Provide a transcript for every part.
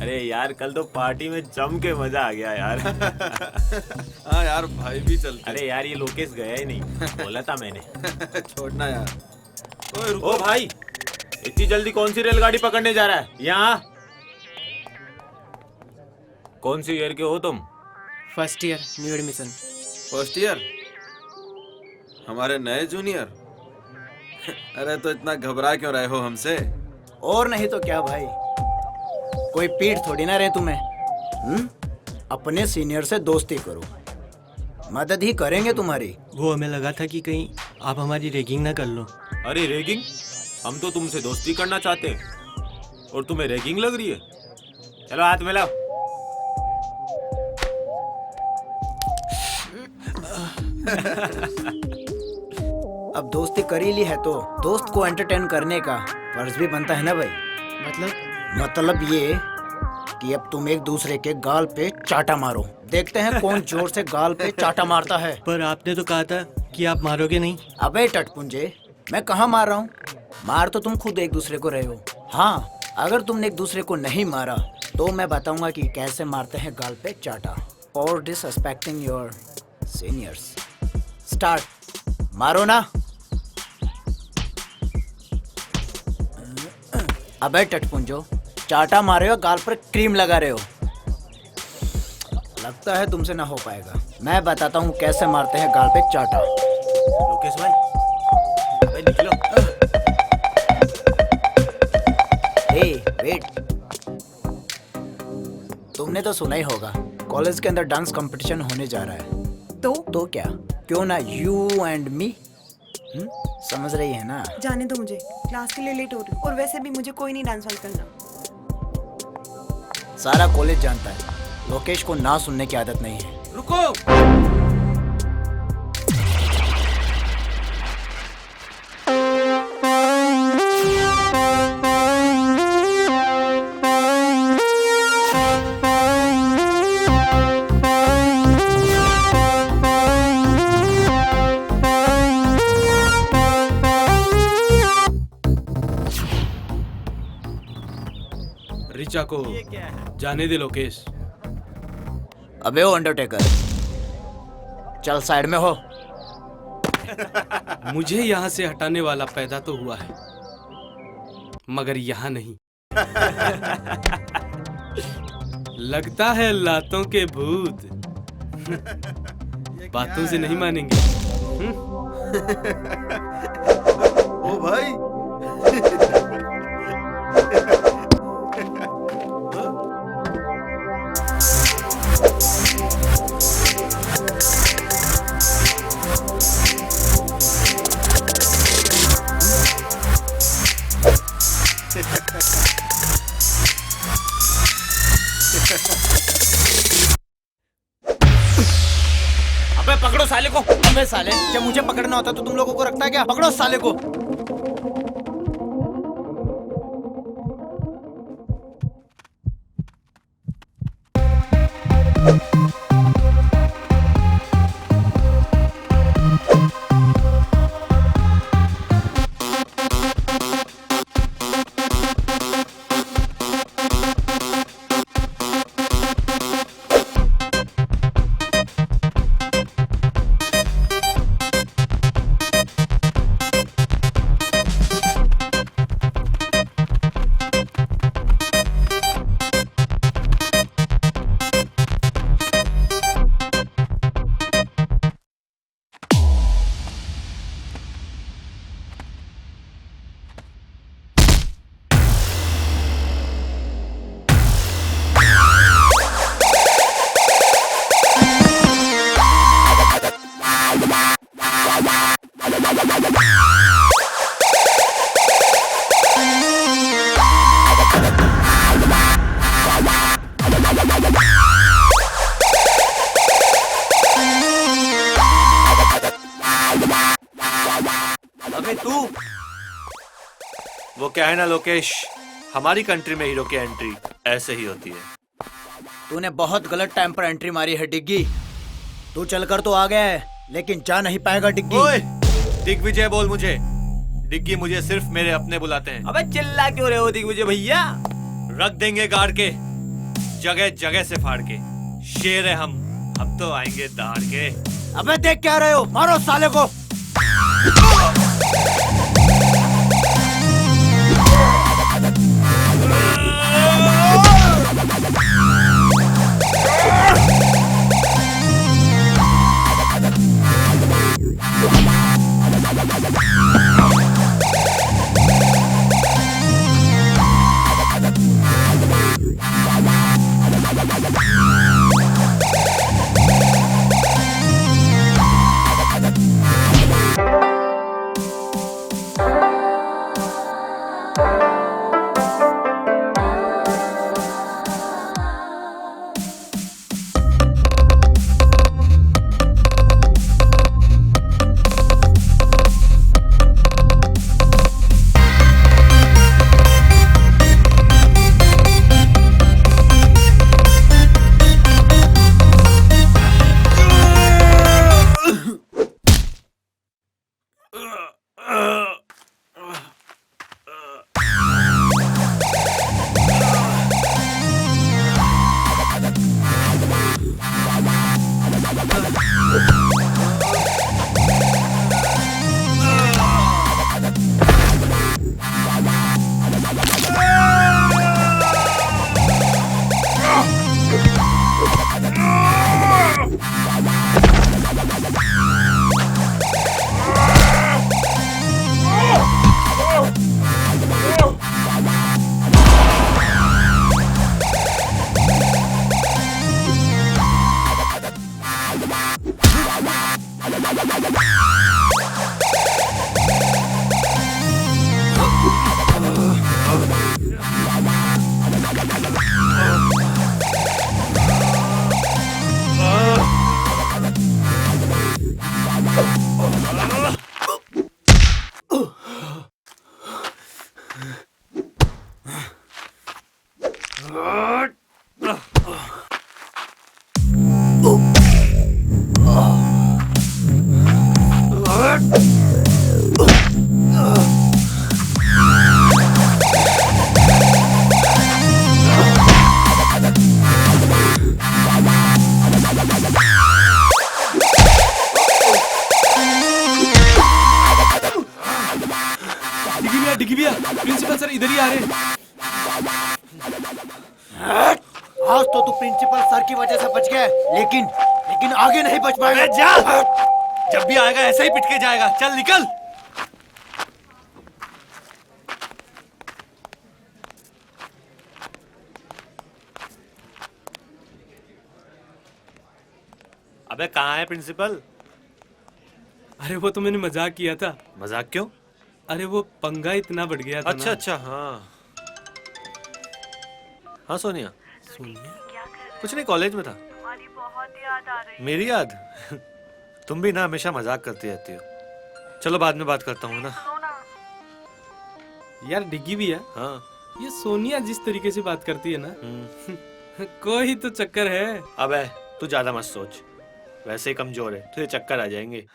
अरे यार कल तो पार्टी में जम के मजा आ गया यार। हाँ यार भाई भी चलते। अरे यार ये लोकेश गया ही नहीं, बोला था मैंने। छोड़ना यार। ओए रुको। ओ भाई, इतनी जल्दी कौन सी रेलगाड़ी पकड़ने जा रहा है? यहाँ कौन सी ईयर के हो तुम? First year, new admission. First year? हमारे नए जूनियर। अरे तो इतना घबरा क्यों रहे हो हमसे? और नहीं तो क्या भाई, कोई पीठ थोड़ी ना रहे तुम्हें। अपने सीनियर से दोस्ती करो, मदद ही करेंगे तुम्हारी। वो हमें लगा था कि कहीं आप हमारी रैगिंग ना कर लो। अरे रैगिंग? हम तो तुमसे दोस्ती करना चाहते हैं और तुम्हें रैगिंग लग रही है? चलो हाथ मिलाओ। अब दोस्ती कर ही ली है तो दोस्त को एंटरटेन करने का फर्ज भी बनता है ना भाई। मतलब ये कि अब तुम एक दूसरे के गाल पे चाटा मारो, देखते हैं कौन जोर से गाल पे चाटा मारता है। पर आपने तो कहा था कि आप मारोगे नहीं। अबे टटपुंजे, मैं कहाँ मार रहा हूँ? मार तो तुम खुद एक दूसरे को रहे हो। हाँ, अगर तुमने एक दूसरे को नहीं मारा तो मैं बताऊंगा कि कैसे मारते हैं गाल पे चाटा। और डिसरिस्पेक्टिंग योर सीनियर्स। स्टार्ट। मारो ना। अबे टटपुंजो, चाटा मारे हो, गाल पर क्रीम लगा रहे हो। लगता है तुमसे ना हो पाएगा। मैं बताता हूँ कैसे मारते हैं गाल पे चाटा। लोकेश भाई, अबे निकलो। हे वेट, तुमने तो सुना ही होगा कॉलेज के अंदर डांस कंपटीशन होने जा रहा है। तो क्या, क्यों ना यू एंड मी? समझ रही है ना? जाने दो, मुझे क्लास के लिए लेट हो रही हूँ और वैसे भी मुझे कोई नहीं डांस वांस करना। सारा कॉलेज जानता है लोकेश को ना सुनने की आदत नहीं है। रुको। रिचा को जाने दे लोकेश। अबे ओ अंडरटेकर, चल साइड में हो। मुझे यहाँ से हटाने वाला पैदा तो हुआ है, मगर यहाँ नहीं। लगता है लातों के भूत बातों से नहीं मानेंगे। ओ भाई। अबे पकड़ो साले को। अबे साले, जब मुझे पकड़ना होता तो तुम लोगों को रखता है क्या? पकड़ो साले को। अबे तू, वो क्या है ना लोकेश, हमारी कंट्री में हीरो की एंट्री ऐसे ही होती है। तूने बहुत गलत टाइम पर एंट्री मारी है डिग्गी। तू चलकर तो आ गया है लेकिन जा नहीं पाएगा डिग्गी। ओए, दिग्विजय बोल मुझे। डिग्गी मुझे सिर्फ मेरे अपने बुलाते हैं। अबे चिल्ला क्यों रहे हो दिग्विजय भैया? रख देंगे गाड़ के, जगह जगह से फाड़ के। शेर है हम तो आएंगे दहाड़ के। अबे देख क्या रहे हो, मारो साले को। डिग्गी भैया, प्रिंसिपल सर इधर ही आ रहे हैं। आज तो तू प्रिंसिपल सर की वजह से बच गया, लेकिन आगे नहीं बच पाएगा। जा, जब भी आएगा ऐसे ही पिट के जाएगा। चल निकल। अबे कहाँ है प्रिंसिपल? अरे वो तो मैंने मजाक किया था। मजाक क्यों? अरे वो पंगा इतना बढ़ गया था अच्छा ना। अच्छा, हाँ हाँ सोनिया। सोनिया? कुछ नहीं, कॉलेज में था। तुम्हारी बहुत याद आ रही है। मेरी याद? तुम भी ना हमेशा मजाक करती रहती हो। चलो बाद में बात करता हूँ ना। यार डिग्गी भैया, हाँ। ये सोनिया जिस तरीके से बात करती है ना, कोई तो चक्कर है। अबे तू ज्यादा मत सोच, वैसे ही कमजोर है, तुझे चक्कर आ जाएंगे।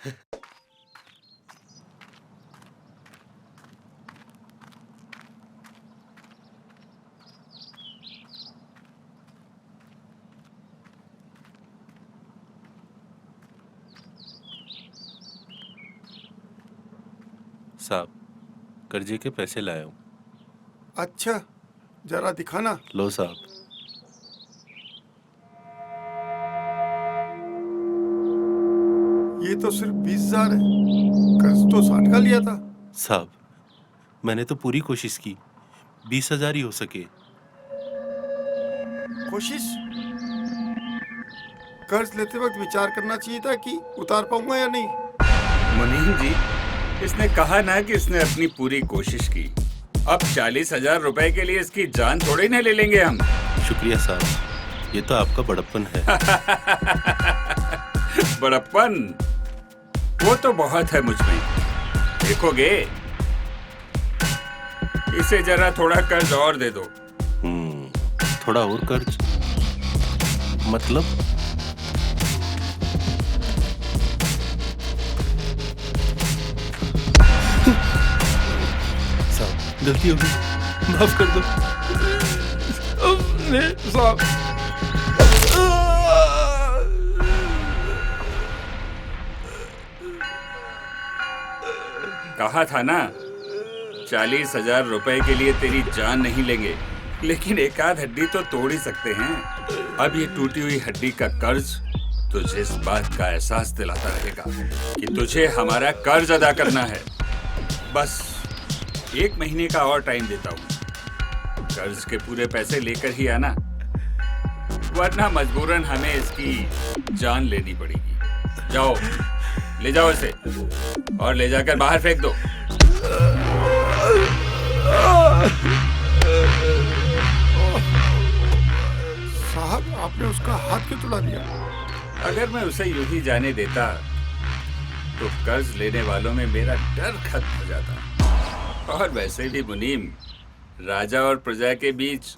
साहब, कर्जे के पैसे लाया हूँ। अच्छा, जरा दिखाना। लो साहब। ये तो सिर्फ 20,000 है, कर्ज तो 60 का लिया था। साहब, मैंने तो पूरी कोशिश की, 20,000 ही हो सके। कोशिश? कर्ज लेते वक्त विचार करना चाहिए था कि उतार पाऊंगा या नहीं। मुनीम जी, इसने कहा ना कि इसने अपनी पूरी कोशिश की। अब 40,000 रुपए के लिए इसकी जान थोड़ी ना ले लेंगे हम। शुक्रिया साहब, ये तो आपका बड़प्पन है। बड़प्पन? वो तो बहुत है मुझ में। देखोगे, इसे जरा थोड़ा कर्ज और दे दो। थोड़ा और कर्ज? मतलब? साहब, गलती हो गई, माफ कर दो। साहब कहा था ना, 40,000 रुपए के लिए तेरी जान नहीं लेंगे, लेकिन एक आध हड्डी तो तोड़ ही सकते हैं। अब ये टूटी हुई हड्डी का कर्ज तुझे इस बात का एहसास दिलाता रहेगा कि तुझे हमारा कर्ज अदा करना है। बस 1 महीने का और टाइम देता हूँ। कर्ज के पूरे पैसे लेकर ही आना, वरना मजबूरन हमें इसकी जान लेनी पड़ेगी। जाओ, ले जाओ इसे और ले जाकर बाहर फेंक दो। साहब, आपने उसका हाथ क्यों तोड़ा दिया? अगर मैं उसे यूं ही जाने देता तो कर्ज लेने वालों में मेरा डर खत्म हो जाता। और वैसे भी मुनीम, राजा और प्रजा के बीच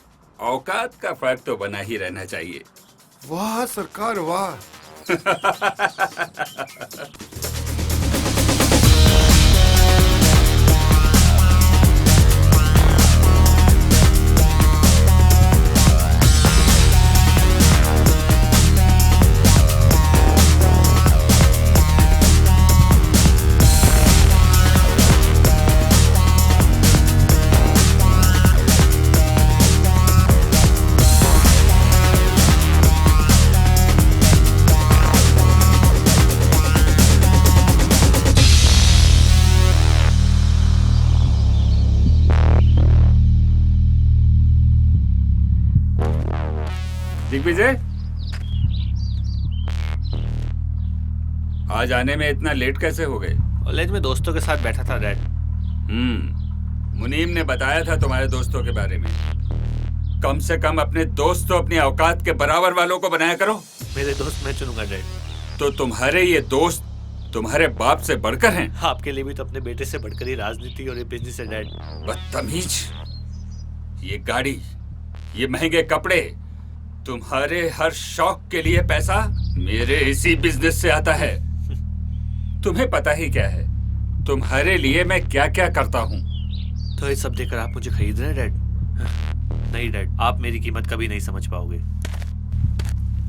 औकात का फर्क तो बना ही रहना चाहिए। वाह सरकार, वाह। दिग्विजय, आज आने में इतना लेट कैसे हो गए? कॉलेज में दोस्तों के साथ बैठा था डैड। मुनीम ने बताया था तुम्हारे दोस्तों के बारे में। कम से कम अपने दोस्त तो अपनी औकात के बराबर वालों को बनाया करो। मेरे दोस्त मैं चुनूंगा डैड। तो तुम्हारे ये दोस्त तुम्हारे बाप से बढ़कर हैं? आपके लिए भी तो अपने बेटे से बढ़कर ही राजनीति और ये बिजनेस है डैड। बदतमीज, ये गाड़ी, ये महंगे कपड़े, तुम्हारे हर शौक के लिए पैसा मेरे इसी बिजनेस से आता है। तुम्हें पता ही क्या है तुम्हारे लिए मैं क्या क्या करता हूँ। तो ये सब देकर आप मुझे खरीद रहे हैं डैड? नहीं डैड, आप मेरी कीमत कभी नहीं समझ पाओगे।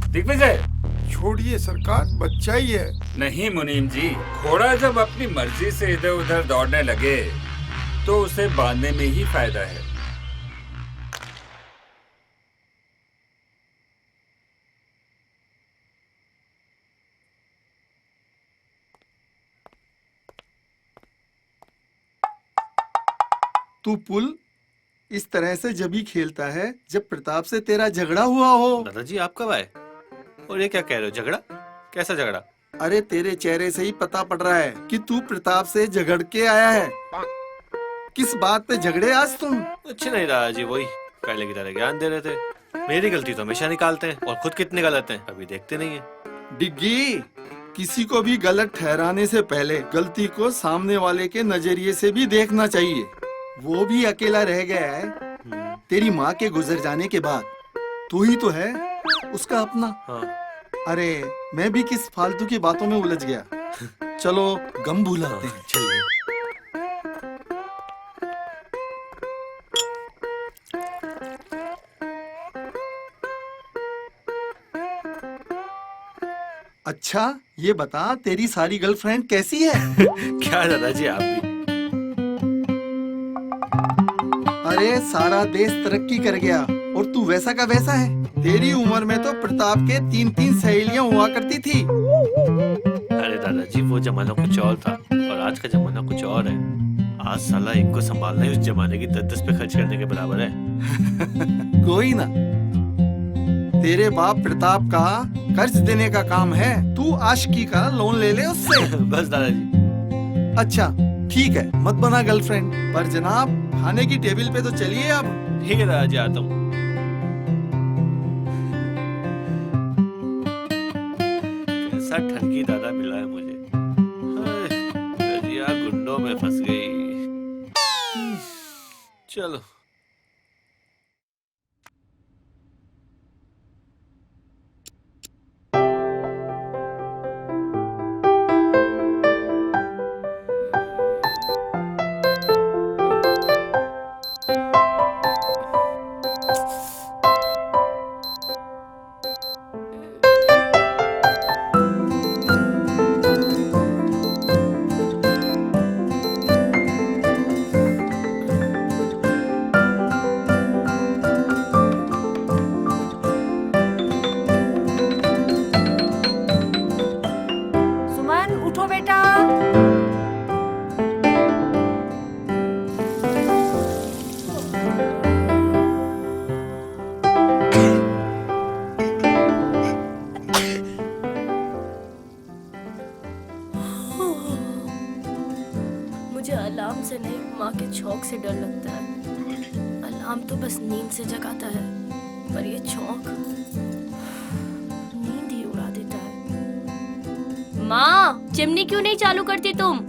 दिग्विजय, छोड़िए सरकार, बच्चा ही है। नहीं मुनीम जी, घोड़ा जब अपनी मर्जी से इधर उधर दौड़ने लगे तो उसे बांधने में ही फायदा है। तू पुल इस तरह से जब ही खेलता है जब प्रताप से तेरा झगड़ा हुआ हो। दादाजी आप कब आए? और ये क्या कह रहे हो, झगड़ा? कैसा झगड़ा? अरे तेरे चेहरे से ही पता पड़ रहा है कि तू प्रताप से झगड़ के आया है। किस बात पे झगड़े आज तुम? कुछ नहीं दादाजी, वही पहले की तरह ज्ञान दे रहे थे। मेरी गलती तो हमेशा निकालते हैं और खुद कितने गलत हैं अभी देखते नहीं है। डिग्गी, किसी को भी गलत ठहराने से पहले गलती को सामने वाले के नजरिए से भी देखना चाहिए। वो भी अकेला रह गया है तेरी माँ के गुजर जाने के बाद। तू ही तो है उसका अपना। हाँ। अरे मैं भी किस फालतू की बातों में उलझ गया। चलो गम भुलाते हैं। चलिए। अच्छा ये बता, तेरी सारी गर्लफ्रेंड कैसी है? क्या दादाजी आप भी? अरे सारा देश तरक्की कर गया और तू वैसा का वैसा है। तेरी उम्र में तो प्रताप के 3-3 सहेलियां हुआ करती थी। अरे दादाजी वो जमाना कुछ और था और आज का जमाना कुछ और है। आज साला एक को संभालना ही उस जमाने की 10-10 पे खर्च करने के बराबर है। कोई ना, तेरे बाप प्रताप का कर्ज देने का काम है। तू आशिकी का लोन ले ले उससे। बस दादाजी। अच्छा ठीक है, मत बना गर्लफ्रेंड, पर जनाब खाने की टेबल पे तो चलिए अब। ठीक है दादाजी, आता हूँ। कैसा ठगी दादा मिला है मुझे। रजिया गुंडों में फंस गई। चलो। चौक से डर लगता है। अलार्म तो बस नींद से जगाता है, पर ये चौक नींद ही उड़ा देता है। माँ, चिमनी क्यों नहीं चालू करती तुम?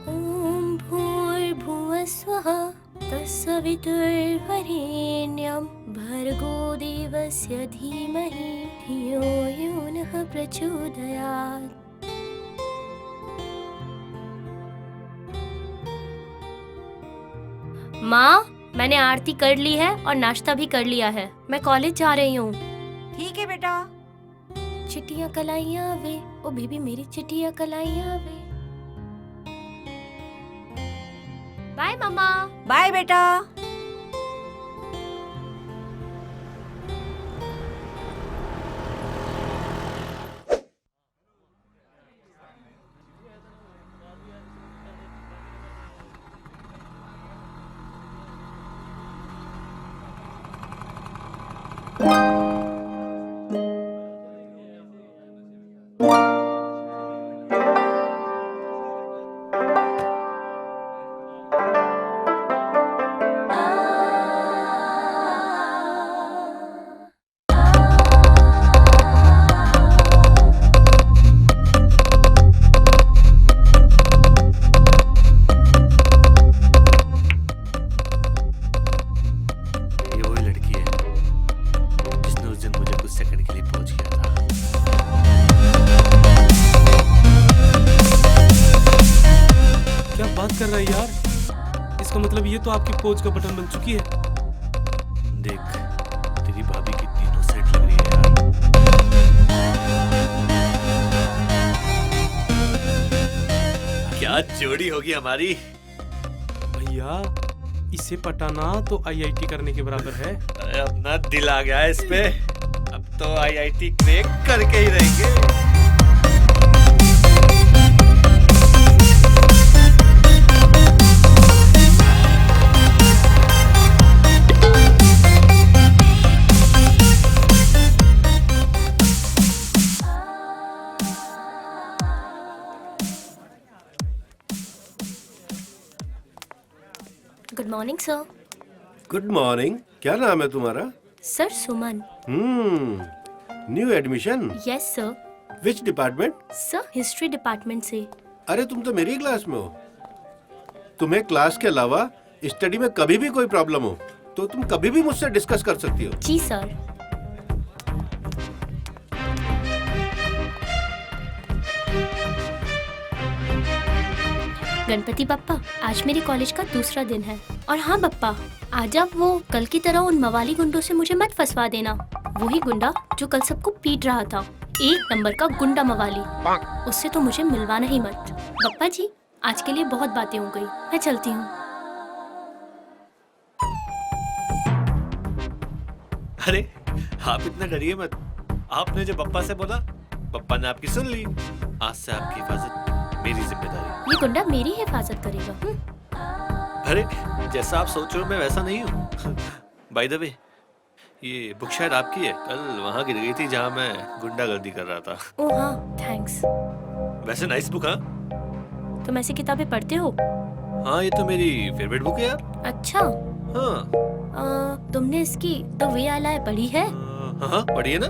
ओम भूर्भुवः स्वः तत्सवितुर्वरेण्यं भर्गो देवस्य धीमहि धियो यो नः प्रचोदयात्। माँ, मैंने आरती कर ली है और नाश्ता भी कर लिया है। मैं कॉलेज जा रही हूँ। ठीक है बेटा। चिट्टियाँ कलाइयाँ वे, ओ बेबी मेरी चिट्टियाँ कलाइयाँ वे। बाय मम्मा। बाय बेटा। ये वही लड़की है जिसने उस दिन मुझे कुछ सेकंड के लिए पहुंच किया था। क्या बात कर रहा है यार? इसका मतलब ये तो आपकी पोज का बटन बन चुकी है। देख, तेरी भाभी की तीनों सेट लग रही है यार। क्या जोड़ी होगी हमारी। भैया, इसे पटाना तो आईआईटी करने के बराबर है। अरे अपना दिल आ गया है इस पे। अब तो आईआईटी क्रैक करके ही रहेंगे। Good morning sir. Good morning. क्या नाम है तुम्हारा? Sir Suman. New admission? Yes sir. Which department? Sir history department से। अरे तुम तो मेरी क्लास में हो। तुम्हें क्लास के अलावा स्टडी में कभी भी कोई प्रॉब्लम हो तो तुम कभी भी मुझसे डिस्कस कर सकती हो। जी सर। गणपति बप्पा, आज मेरे कॉलेज का दूसरा दिन है। और हाँ बप्पा, आज आप वो कल की तरह उन मवाली गुंडों से मुझे मत फंसवा देना। वही गुंडा जो कल सबको पीट रहा था, एक नंबर का गुंडा मवाली। उससे तो मुझे मिलवाना ही मत। बप्पा जी, आज के लिए बहुत बातें हो गई, मैं चलती हूँ। अरे आप इतना डरिए मत। आपने जो पप्पा से बोला, पप्पा ने आपकी सुन ली। आज से आपकी हिफाजत मेरी जिम्मेदारी। ये गुंडा मेरी हिफाजत करेगा। अरे जैसा आप सोच रहे हो मैं वैसा नहीं हूँ। बाय द वे, ये बुक शायद आपकी है। कल वहाँ गिर गई थी जहाँ मैं गुंडागर्दी कर रहा था। ओह हाँ, थैंक्स। वैसे नाइस बुक। हाँ, तुम ऐसी किताबें पढ़ते हो? हाँ ये तो मेरी फेवरेट बुक है यार। अच्छा। हाँ। तुमने इसकी द वे आई लाई पढ़ी है? हाँ पढ़िए ना।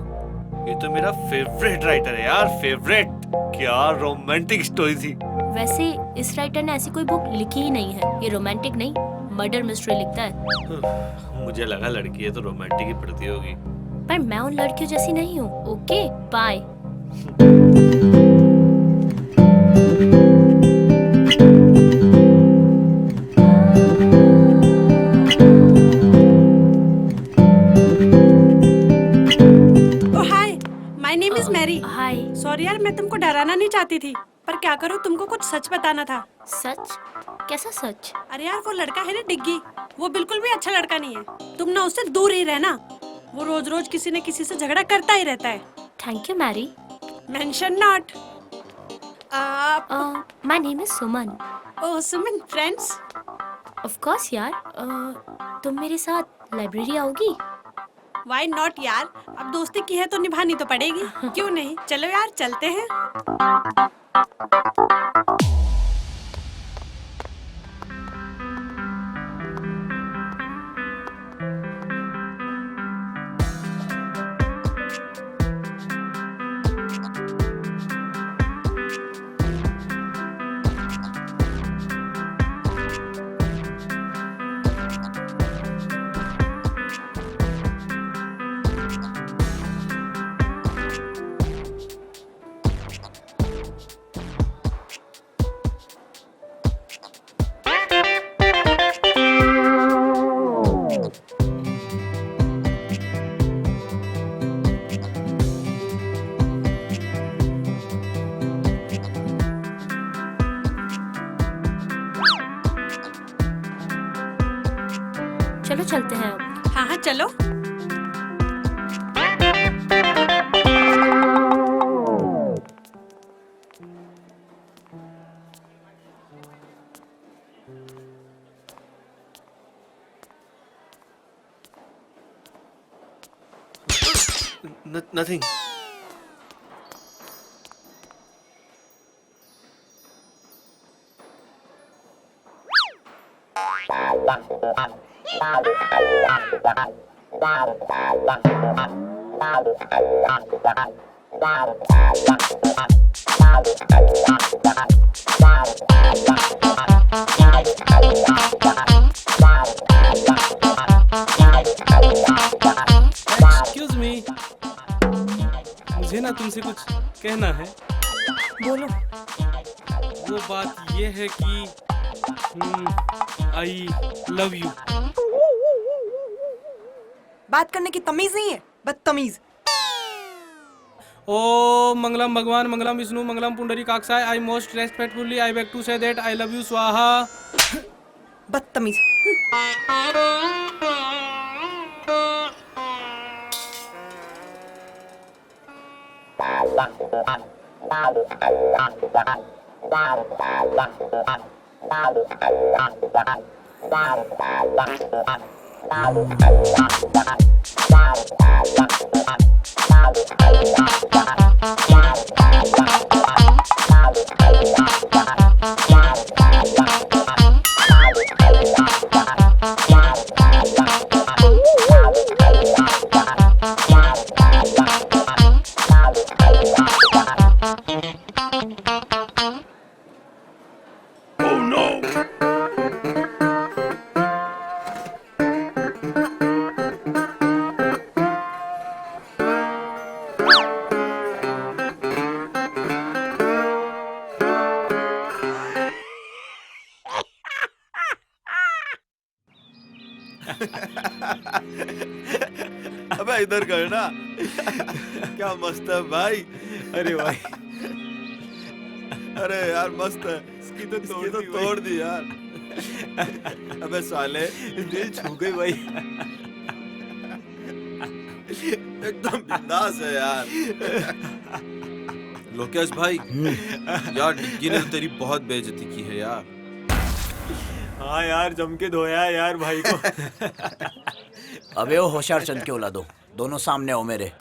ये तो मेरा फेवरेट राइटर है यार, फेवरेट। क्या रोमांटिक स्टोरी थी। वैसे इस राइटर ने ऐसी कोई बुक लिखी ही नहीं है। ये रोमांटिक नहीं, मर्डर मिस्ट्री लिखता है। मुझे लगा लड़की है तो रोमांटिक ही पढ़ती होगी। पर मैं उन लड़कियों जैसी नहीं हूँ। Okay bye. हाय। सॉरी यार, मैं तुमको डराना नहीं चाहती थी, पर क्या करूँ, तुमको कुछ सच बताना था। सच? कैसा सच? अरे यार, वो लड़का है ना डिग्गी, वो बिल्कुल भी अच्छा लड़का नहीं है। तुम ना उससे दूर ही रहना। वो रोज रोज किसी न किसी से झगड़ा करता ही रहता है। Thank you Mary. Mention not. My name is Suman. Oh Suman, friends? Of course यार। तुम मेरे साथ लाइब्रेरी आओगी? Why not यार? अब दोस्ती की है तो निभानी तो पड़ेगी। क्यों नहीं? चलो यार चलते हैं। चलो चलते हैं अब। हाँ हाँ चलो। Nothing. एक्सक्यूज मी, मुझे ना तुमसे कुछ कहना है। बोलो। वो बात ये है कि आई लव यू। बात करने की तमीज नहीं है, बदतमीज। ओ मंगलम भगवान, मंगलम विष्णु, मंगलम पुंडरीकाक्षाय। I most respectfully I beg to say that I love you स्वाहा। बदतमीज। अबे इधर कर ना। क्या मस्त है भाई। अरे भाई, अरे यार मस्त है। इसकी तो तोड़ दी यार। अबे साले दिल छू गई भाई। एकदम बिंदास है यार। लोकेश भाई, यार डिग्गी ने तो तेरी बहुत बेइज्जती की है यार। हाँ यार, जम के धोया है यार भाई को। अबे वो होशियार चंद के औलादो, दोनों सामने हो मेरे।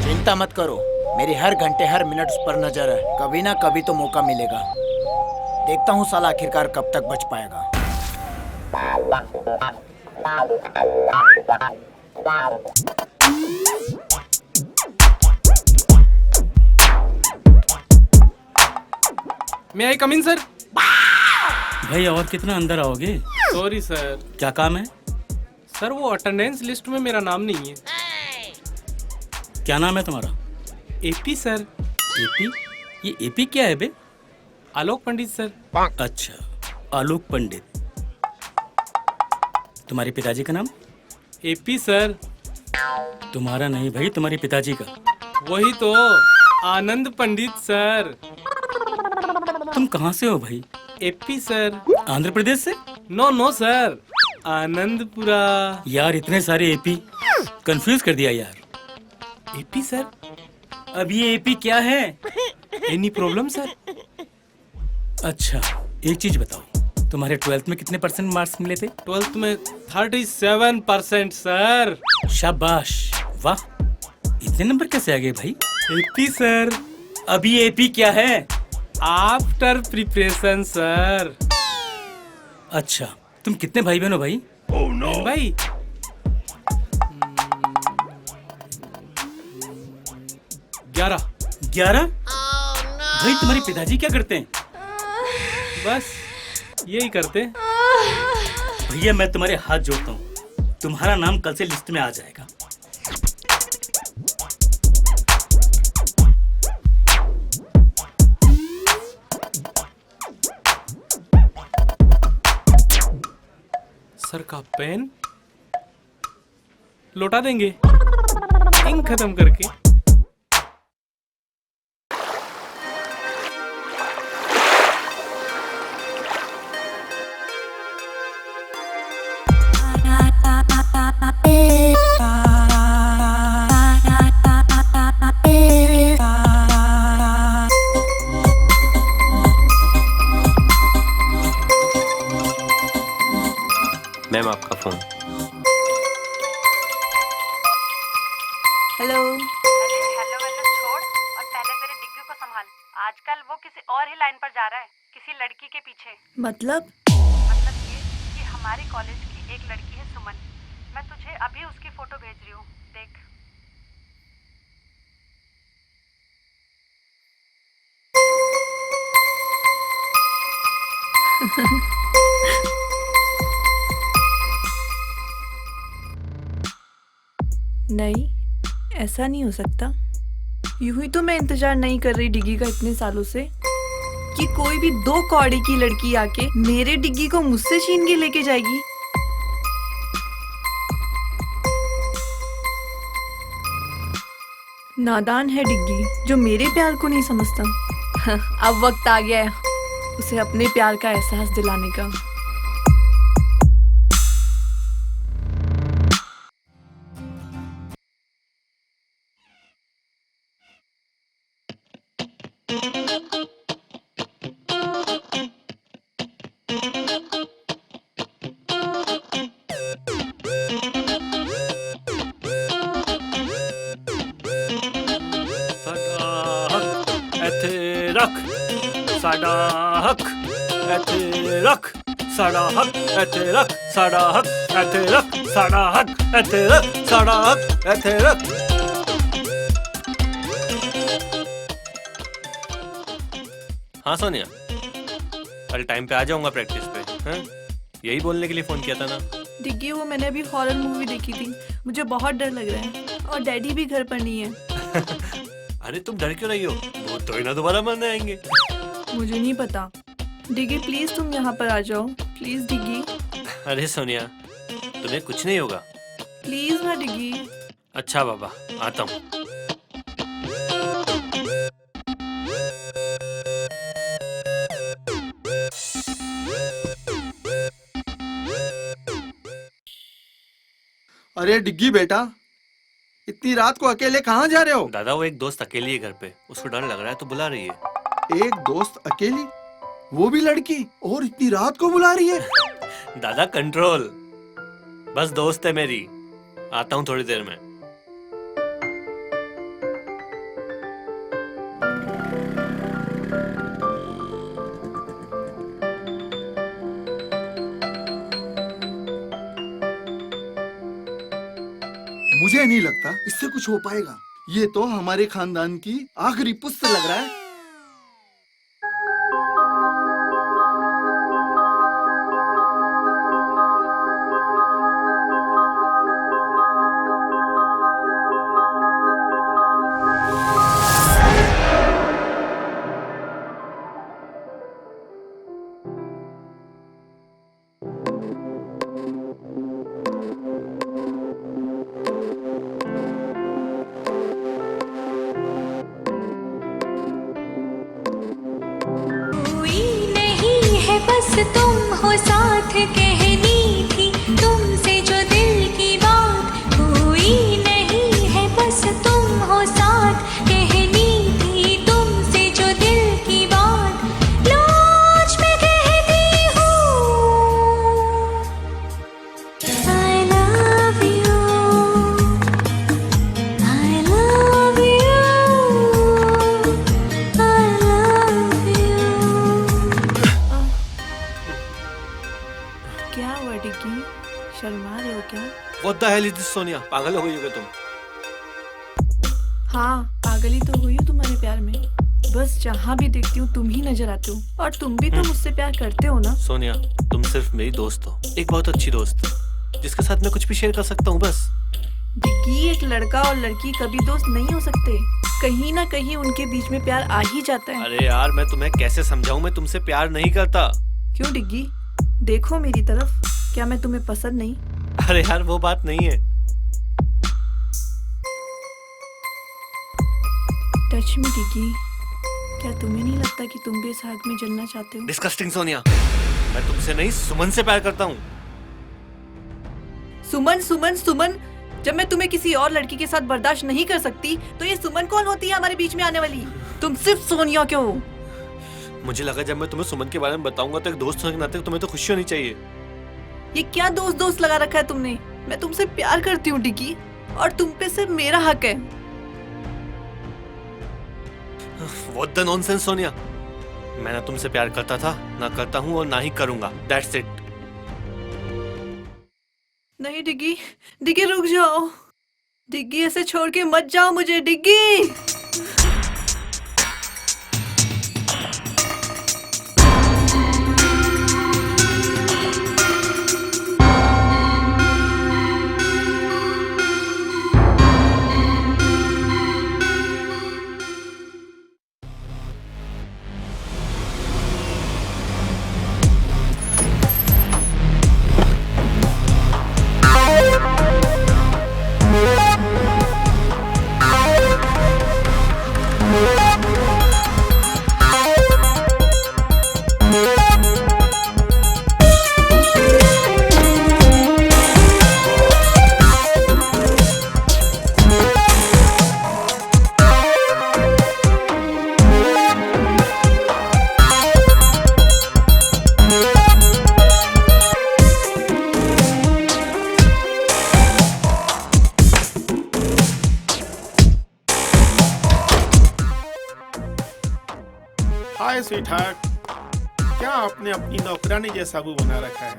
चिंता मत करो, मेरी हर घंटे हर मिनट उस पर नजर है। कभी ना कभी तो मौका मिलेगा। देखता हूँ साला आखिरकार कब तक बच पाएगा। मैं आई कम इन सर। भाई और कितना अंदर आओगे? Sorry sir. क्या काम है? सर वो अटेंडेंस लिस्ट में मेरा नाम नहीं है। क्या नाम है तुम्हारा? AP sir. एपी? ये एपी क्या है बे? आलोक पंडित सर। अच्छा, आलोक पंडित। तुम्हारे पिताजी का नाम? AP sir. तुम्हारा नहीं भाई, तुम्हारे पिताजी का। वही तो, आनंद पंडित सर। तुम कहाँ से हो भाई? AP sir. आंध्र प्रदेश से? No no sir, Anandpura. यार इतने सारे एपी, कंफ्यूज कर दिया यार। AP sir. अब ये एपी क्या है? Any problem sir? अच्छा, एक चीज बताओ, तुम्हारे 12th में कितने % मार्क्स मिले थे? 12th में 37% सर। शाबाश, वाह, इतने नंबर कैसे आ गए भाई? AP sir. अभी एपी क्या है? After preparation sir. अच्छा, तुम कितने भाई बहन हो भाई? ओह नो भाई, 11। 11? भाई तुम्हारे पिताजी क्या करते हैं? बस यही करते। भैया मैं तुम्हारे हाथ जोड़ता हूँ, तुम्हारा नाम कल से लिस्ट में आ जाएगा। सर का पेन लौटा देंगे इंक खत्म करके। मैम आपका फोन। हेलो। अरे हेलो वेलो छोड़ और पहले मेरे डिग्गी को संभाल। आजकल वो किसी और ही लाइन पर जा रहा है, किसी लड़की के पीछे। मतलब ये कि हमारे कॉलेज की एक लड़की है सुमन, मैं तुझे अभी उसकी फोटो भेज रही हूँ, देख। नहीं, ऐसा नहीं हो सकता। यूं ही तो मैं इंतजार नहीं कर रही डिग्गी का इतने सालों से कि कोई भी 2 कौड़ी की लड़की आके मेरे डिग्गी को मुझसे छीन के लेके जाएगी। नादान है डिग्गी जो मेरे प्यार को नहीं समझता। अब वक्त आ गया है उसे अपने प्यार का एहसास दिलाने का। साडा हक ऐथे रख, साडा हक ऐथे रख, साडा हक ऐथे रख, साडा हक ऐथे रख, साडा हक ऐथे रख। हाँ सोनिया, कल टाइम पे आ जाऊंगा प्रैक्टिस पे। हाँ, यही बोलने के लिए फोन किया था ना। डिग्गी वो मैंने अभी हॉरर मूवी देखी थी, मुझे बहुत डर लग रहा है और डैडी भी घर पर नहीं है। अरे तुम डर क्यों रही हो, वो तो ही ना दोबारा मरने आएंगे। मुझे नहीं पता। डिग्गी प्लीज तुम यहाँ पर आ जाओ, प्लीज डिग्गी। अरे सोनिया, तुम्हें कुछ नहीं होगा। प्लीज ना डिग्गी। अच्छा बाबा, आता हूँ। अरे डिग्गी बेटा, इतनी रात को अकेले कहाँ जा रहे हो? दादा वो एक दोस्त अकेली है घर पे, उसको डर लग रहा है तो बुला रही है। एक दोस्त अकेली, वो भी लड़की, और इतनी रात को बुला रही है? दादा कंट्रोल, बस दोस्त है मेरी, आता हूँ थोड़ी देर में। मुझे नहीं लगता इससे कुछ हो पाएगा। ये तो हमारे खानदान की आखिरी पुस्त लग रहा है। बस तुम हो साथ, कहनी थी तुमसे जो दिल की बात, हुई What the hell is this, Sonia? पागल हो गई हो क्या तुम? हाँ, पागल ही तो हुई हूँ तुम्हारे प्यार में। बस जहाँ भी देखती हूँ तुम ही नजर आते हो, और तुम भी तो मुझसे प्यार करते हो ना? सोनिया, तुम सिर्फ मेरी दोस्त हो, एक बहुत अच्छी दोस्त, जिसके साथ मैं कुछ भी शेयर कर सकता हूँ बस। डिग्गी, एक लड़का और लड़की कभी दोस्त नहीं हो सकते। कहीं ना कहीं उनके बीच में प्यार आ ही जाता है। अरे यार, मैं तुम्हें कैसे समझाऊं, मैं तुमसे प्यार नहीं करता। क्यों डिग्गी? देखो मेरी तरफ, क्या मैं तुम्हें पसंद नहीं? अरे यार, वो बात नहीं है। टच मी डिग्गी, क्या तुम्हें नहीं लगता कि तुम भी इस आग में जलना चाहते हो? डिस्कस्टिंग सोनिया, मैं तुमसे नहीं सुमन से प्यार करता हूँ। सुमन, सुमन, सुमन, जब मैं तुम्हें किसी और लड़की के साथ बर्दाश्त नहीं कर सकती, तो ये सुमन कौन होती है हमारे बीच में आने वाली? तुम सिर्फ सोनिया क्यों हो? मुझे लगा जब मैं तुम्हें सुमन के बारे में बताऊंगा तो एक दोस्त होने के नाते तुम्हें तो खुशी होनी चाहिए। ये क्या दोस्त दोस्त लगा रखा है तुमने? मैं तुमसे प्यार करती हूँ डिग्गी, और तुम पे सिर्फ मेरा हक है। What the nonsense, Sonia? मैं ना तुमसे प्यार करता था, ना करता हूँ और ना ही करूंगा। That's it. नहीं डिग्गी, डिग्गी रुक जाओ। डिग्गी, ऐसे छोड़ के मत जाओ मुझे डिग्गी। हाय स्वीटहार्ट, क्या आपने अपनी नौकरानी जैसा मुंह बना रखा है?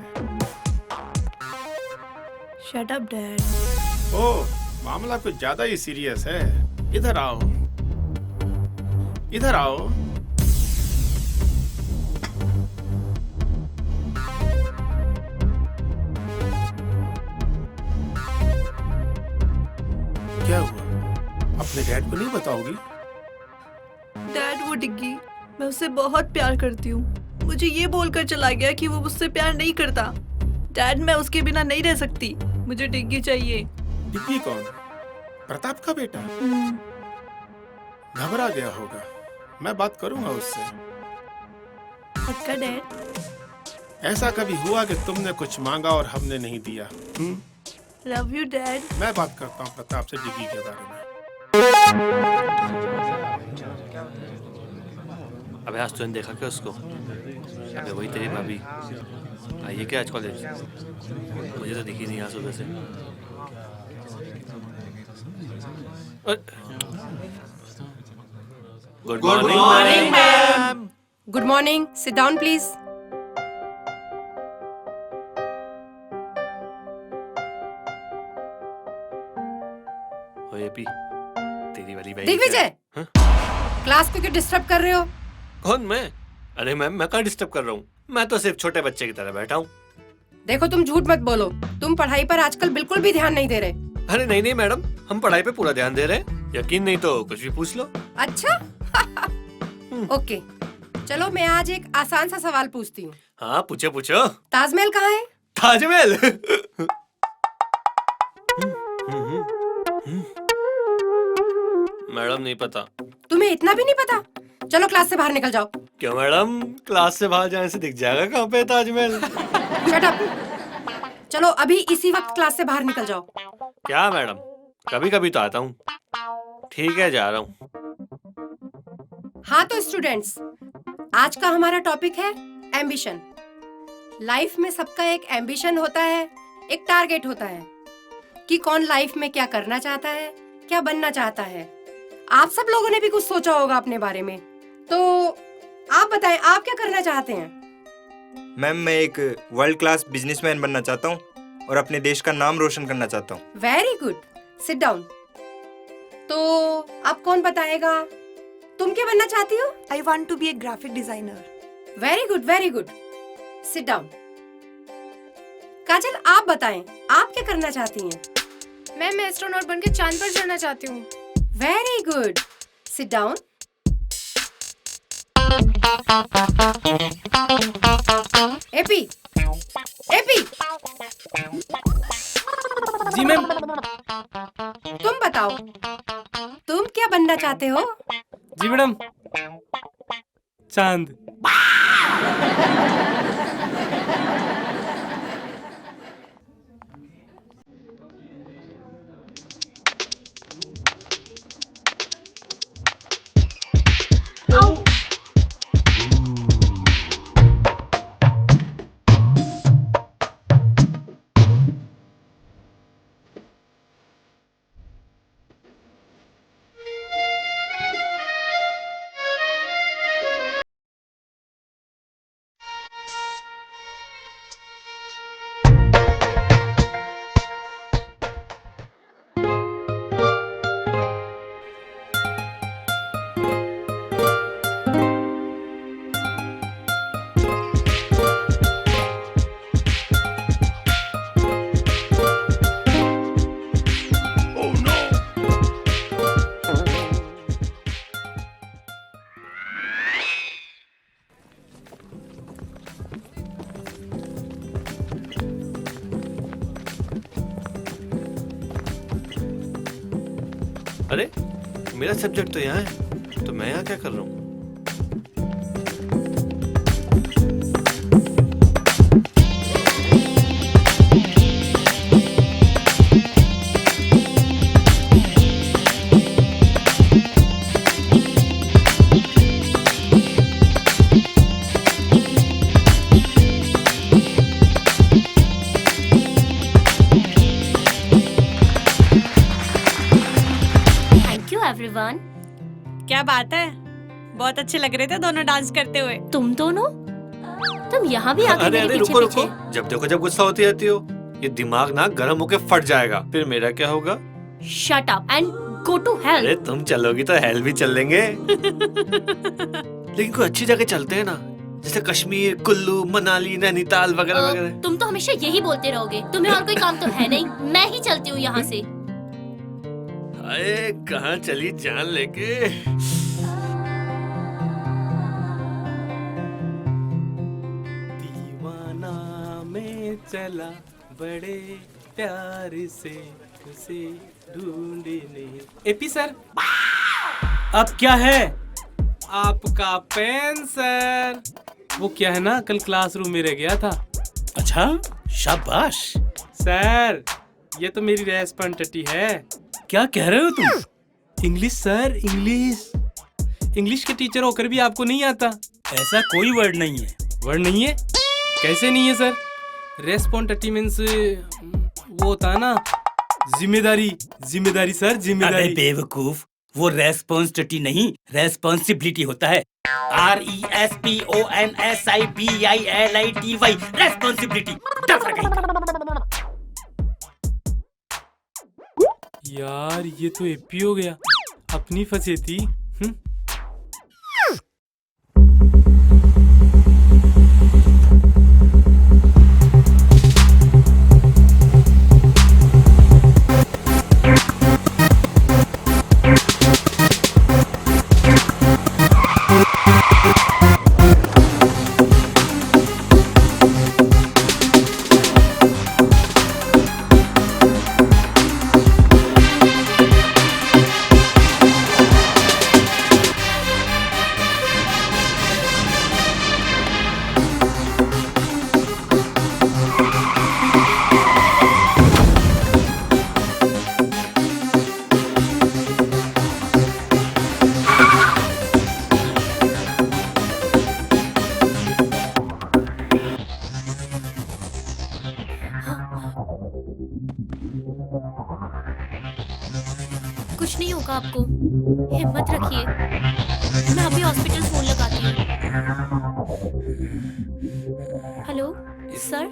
Shut up dad. ओह, मामला कुछ ज्यादा ही सीरियस है। इधर आओ, इधर आओ। क्या हुआ? अपने डैड को नहीं बताओगी? डैड, वो डिग्गी, मैं उससे बहुत प्यार करती हूँ। मुझे ये बोलकर चला गया कि वो मुझसे प्यार नहीं करता। डैड, मैं उसके बिना नहीं रह सकती। मुझे डिग्गी चाहिए। डिग्गी कौन? प्रताप का बेटा? घबरा गया होगा। मैं बात करूंगा उससे। पक्का डैड? ऐसा कभी हुआ कि तुमने कुछ मांगा और हमने नहीं दिया? Love you dad. मैं बात करता हूँ प्रताप से डिग्गी के बारे में। अबे आज तूने देखा क्या उसको? अबे वही तेरी भाभी आई है क्या आज कॉलेज? मुझे तो दिखी नहीं आज सुबह से। Good morning ma'am. Good morning, sit down please. ओए पी, तेरी वाली बहन। दिग्विजय, क्लास को क्यों डिस्टर्ब कर रहे हो? कौन मैं? अरे मैम, मैं कहाँ डिस्टर्ब कर रहा हूँ? मैं तो सिर्फ छोटे बच्चे की तरह बैठा हूँ। देखो, तुम झूठ मत बोलो। तुम पढ़ाई पर आजकल बिल्कुल भी ध्यान नहीं दे रहे। अरे नहीं नहीं मैडम, हम पढ़ाई पे पूरा ध्यान दे रहे हैं। यकीन नहीं तो कुछ भी पूछ लो। अच्छा ओके, चलो मैं आज एक आसान सा सवाल पूछती हूँ। हाँ पूछो पूछो। ताजमहल कहाँ है? ताजमहल? मैडम नहीं पता। तुम्हें इतना भी नहीं पता? चलो क्लास से बाहर निकल जाओ। क्यों मैडम, क्लास से बाहर जाने से दिख जाएगा कहाँ पे ताजमहल? Shut up. चलो अभी इसी वक्त क्लास से बाहर निकल जाओ। क्या मैडम, कभी कभी तो आता हूँ। ठीक है, जा रहा हूँ। हाँ तो स्टूडेंट्स, आज का हमारा टॉपिक है एम्बिशन। लाइफ में सबका एक एम्बिशन होता है, एक टारगेट होता है कि कौन लाइफ में क्या करना चाहता है, क्या बनना चाहता है। आप सब लोगों ने भी कुछ सोचा होगा अपने बारे में, तो आप बताएं, आप क्या करना चाहते हैं? मैम, मैं एक वर्ल्ड क्लास बिजनेसमैन बनना चाहता हूँ और अपने देश का नाम रोशन करना चाहता हूँ। Very good, sit down. तो अब कौन बताएगा, तुम क्या बनना चाहती हो? I want to be a graphic designer. Very good, very good, sit down. Kajal, आप बताएं, आप क्या करना चाहती हैं? मैं एस्ट्रोनॉट बनके चांद पर चढ़ना चाहती हूँ। Very good, sit down. एपी, एपी, जी मैम। तुम बताओ, तुम क्या बनना चाहते हो? जी मैडम, चांद। अरे मेरा सब्जेक्ट तो यहाँ है, तो मैं यहाँ क्या कर रहा हूँ? एवरीवन। क्या बात है, बहुत अच्छे लग रहे थे दोनों डांस करते हुए। तुम दोनों, तुम यहाँ भी आगे अरे मेरे अरे पीछे रुको पीछे। रुको, जब देखो जब गुस्सा होती रहती हो, ये दिमाग ना गर्म होके फट जाएगा, फिर मेरा क्या होगा? Shut up and go to hell. अरे तुम चलोगी तो हेल भी चल लेंगे। लेकिन कोई अच्छी जगह चलते हैं ना, जैसे कश्मीर, कुल्लू, मनाली, नैनीताल वगैरह वगैरह। तुम तो हमेशा यही बोलते रहोगे, तुम्हें और कोई काम तो है नहीं। मैं ही चलती हूँ यहाँ से। अरे कहाँ चली जान लेके? दीवाना में चला बड़े प्यार से उसे ढूंढने। एपी सर, अब क्या है? आपका पेन सर। वो क्या है ना, कल क्लासरूम में रह गया था। अच्छा, शाबाश। सर ये तो मेरी रेस्पॉन्सिबिलिटी है। क्या कह रहे हो तुम? English sir, English. इंग्लिश के टीचर होकर भी आपको नहीं आता? ऐसा कोई वर्ड नहीं है। वर्ड नहीं है? कैसे नहीं है सर? रेस्पॉन्सिबिलिटी मींस वो होता है ना, जिम्मेदारी। जिम्मेदारी सर, जिम्मेदारी। अबे बेवकूफ, वो रेस्पॉन्सिबिलिटी नहीं, रेस्पॉन्सिबिलिटी होता है। RESPONSIBILITY, responsibility. यार ये तो एपी हो गया, अपनी फंसे थी। कुछ नहीं होगा आपको, हिम्मत रखिए। मैं अभी हॉस्पिटल फोन लगाती हूँ। हेलो सर,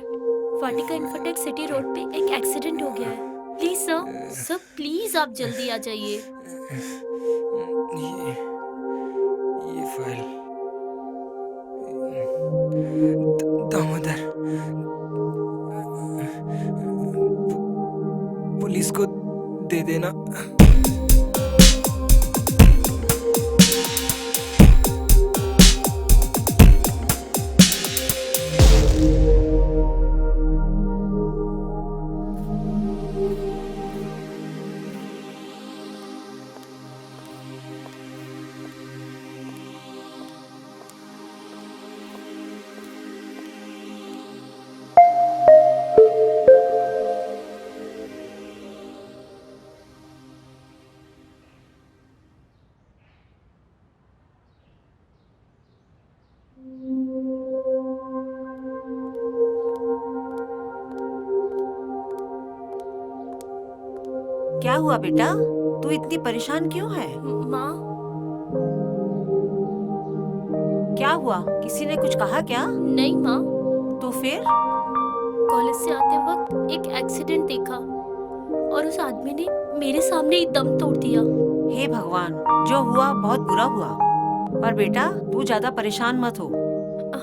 वाटिका इन्फोटेक सिटी रोड पे एक एक्सीडेंट हो गया है। प्लीज सर, सर प्लीज आप जल्दी आ जाइए। ये फाइल दामोदर, पुलिस को दे देना। क्या हुआ बेटा, तू इतनी परेशान क्यों है? माँ, क्या हुआ, किसी ने कुछ कहा क्या? नहीं माँ। तो फिर? कॉलेज से आते वक्त एक एक्सीडेंट देखा और उस आदमी ने मेरे सामने ही दम तोड़ दिया। हे भगवान, जो हुआ बहुत बुरा हुआ, पर बेटा तू ज्यादा परेशान मत हो।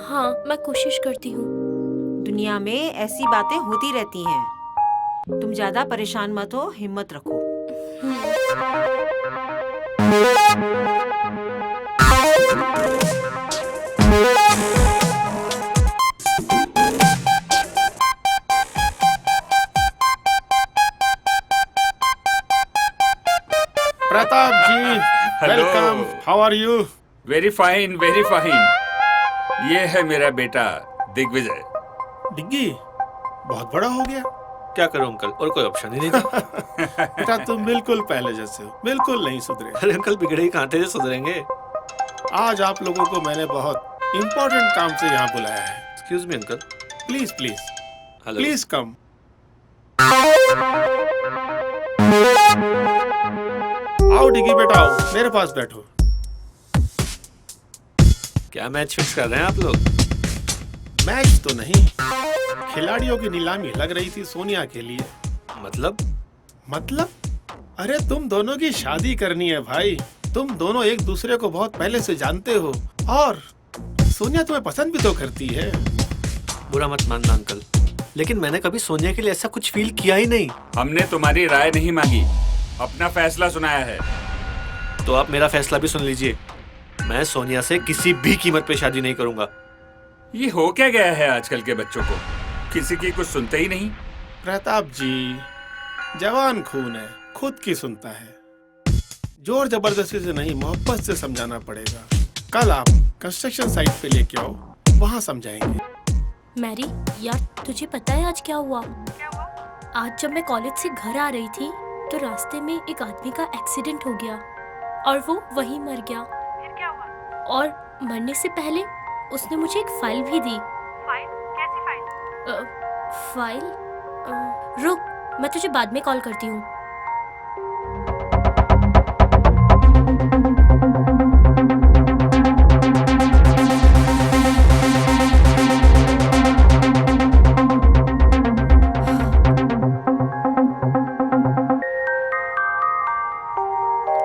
हाँ, मैं कोशिश करती हूँ। दुनिया में ऐसी बातें होती रहती हैं। तुम ज्यादा परेशान मत हो, हिम्मत रखो। Pratap ji, welcome. How are you? Very fine, very fine. ये है मेरा बेटा दिग्विजय। डिग्गी बहुत बड़ा हो गया। क्या करूं अंकल, और कोई ऑप्शन ही नहीं था। बेटा तुम बिल्कुल पहले जैसे हो, बिल्कुल नहीं सुधरे। अरे अंकल, बिगड़े ही कहां थे जो सुधरेंगे। आज आप लोगों को मैंने बहुत इम्पोर्टेंट काम से यहाँ बुलाया है। Excuse me uncle. Please please hello. Please come. आओ डिग्गी बेटा, आओ मेरे पास बैठो। क्या मैच फिक्स कर रहे हैं आप लोग? मैच तो नहीं, खिलाड़ियों की नीलामी लग रही थी सोनिया के लिए। मतलब? अरे तुम दोनों की शादी करनी है भाई। तुम दोनों एक दूसरे को बहुत पहले से जानते हो और सोनिया तुम्हें पसंद भी तो करती है। बुरा मत मानना अंकल, लेकिन मैंने कभी सोनिया के लिए ऐसा कुछ फील किया ही नहीं। हमने तुम्हारी राय नहीं मांगी, अपना फैसला सुनाया है। तो आप मेरा फैसला भी सुन लीजिए। मैं सोनिया से किसी भी कीमत पे शादी नहीं करूंगा। ये हो क्या गया है आजकल के बच्चों को, किसी की कुछ सुनते ही नहीं। प्रताप जी, जवान खून है, खुद की सुनता है। जोर जबरदस्ती से नहीं, मोहब्बत से समझाना पड़ेगा। कल आप कंस्ट्रक्शन साइट पे लेके आओ, वहाँ समझाएंगे। मैरी, यार तुझे पता है आज क्या हुआ? आज जब मैं कॉलेज से घर आ रही थी तो रास्ते में एक आदमी का एक्सीडेंट हो गया और वो वहीं मर गया। फिर क्या हुआ? और मरने से पहले उसने मुझे एक फाइल भी दी। फाइल? कैसी फाइल? फाइल? रुक, मैं तुझे बाद में कॉल करती हूँ।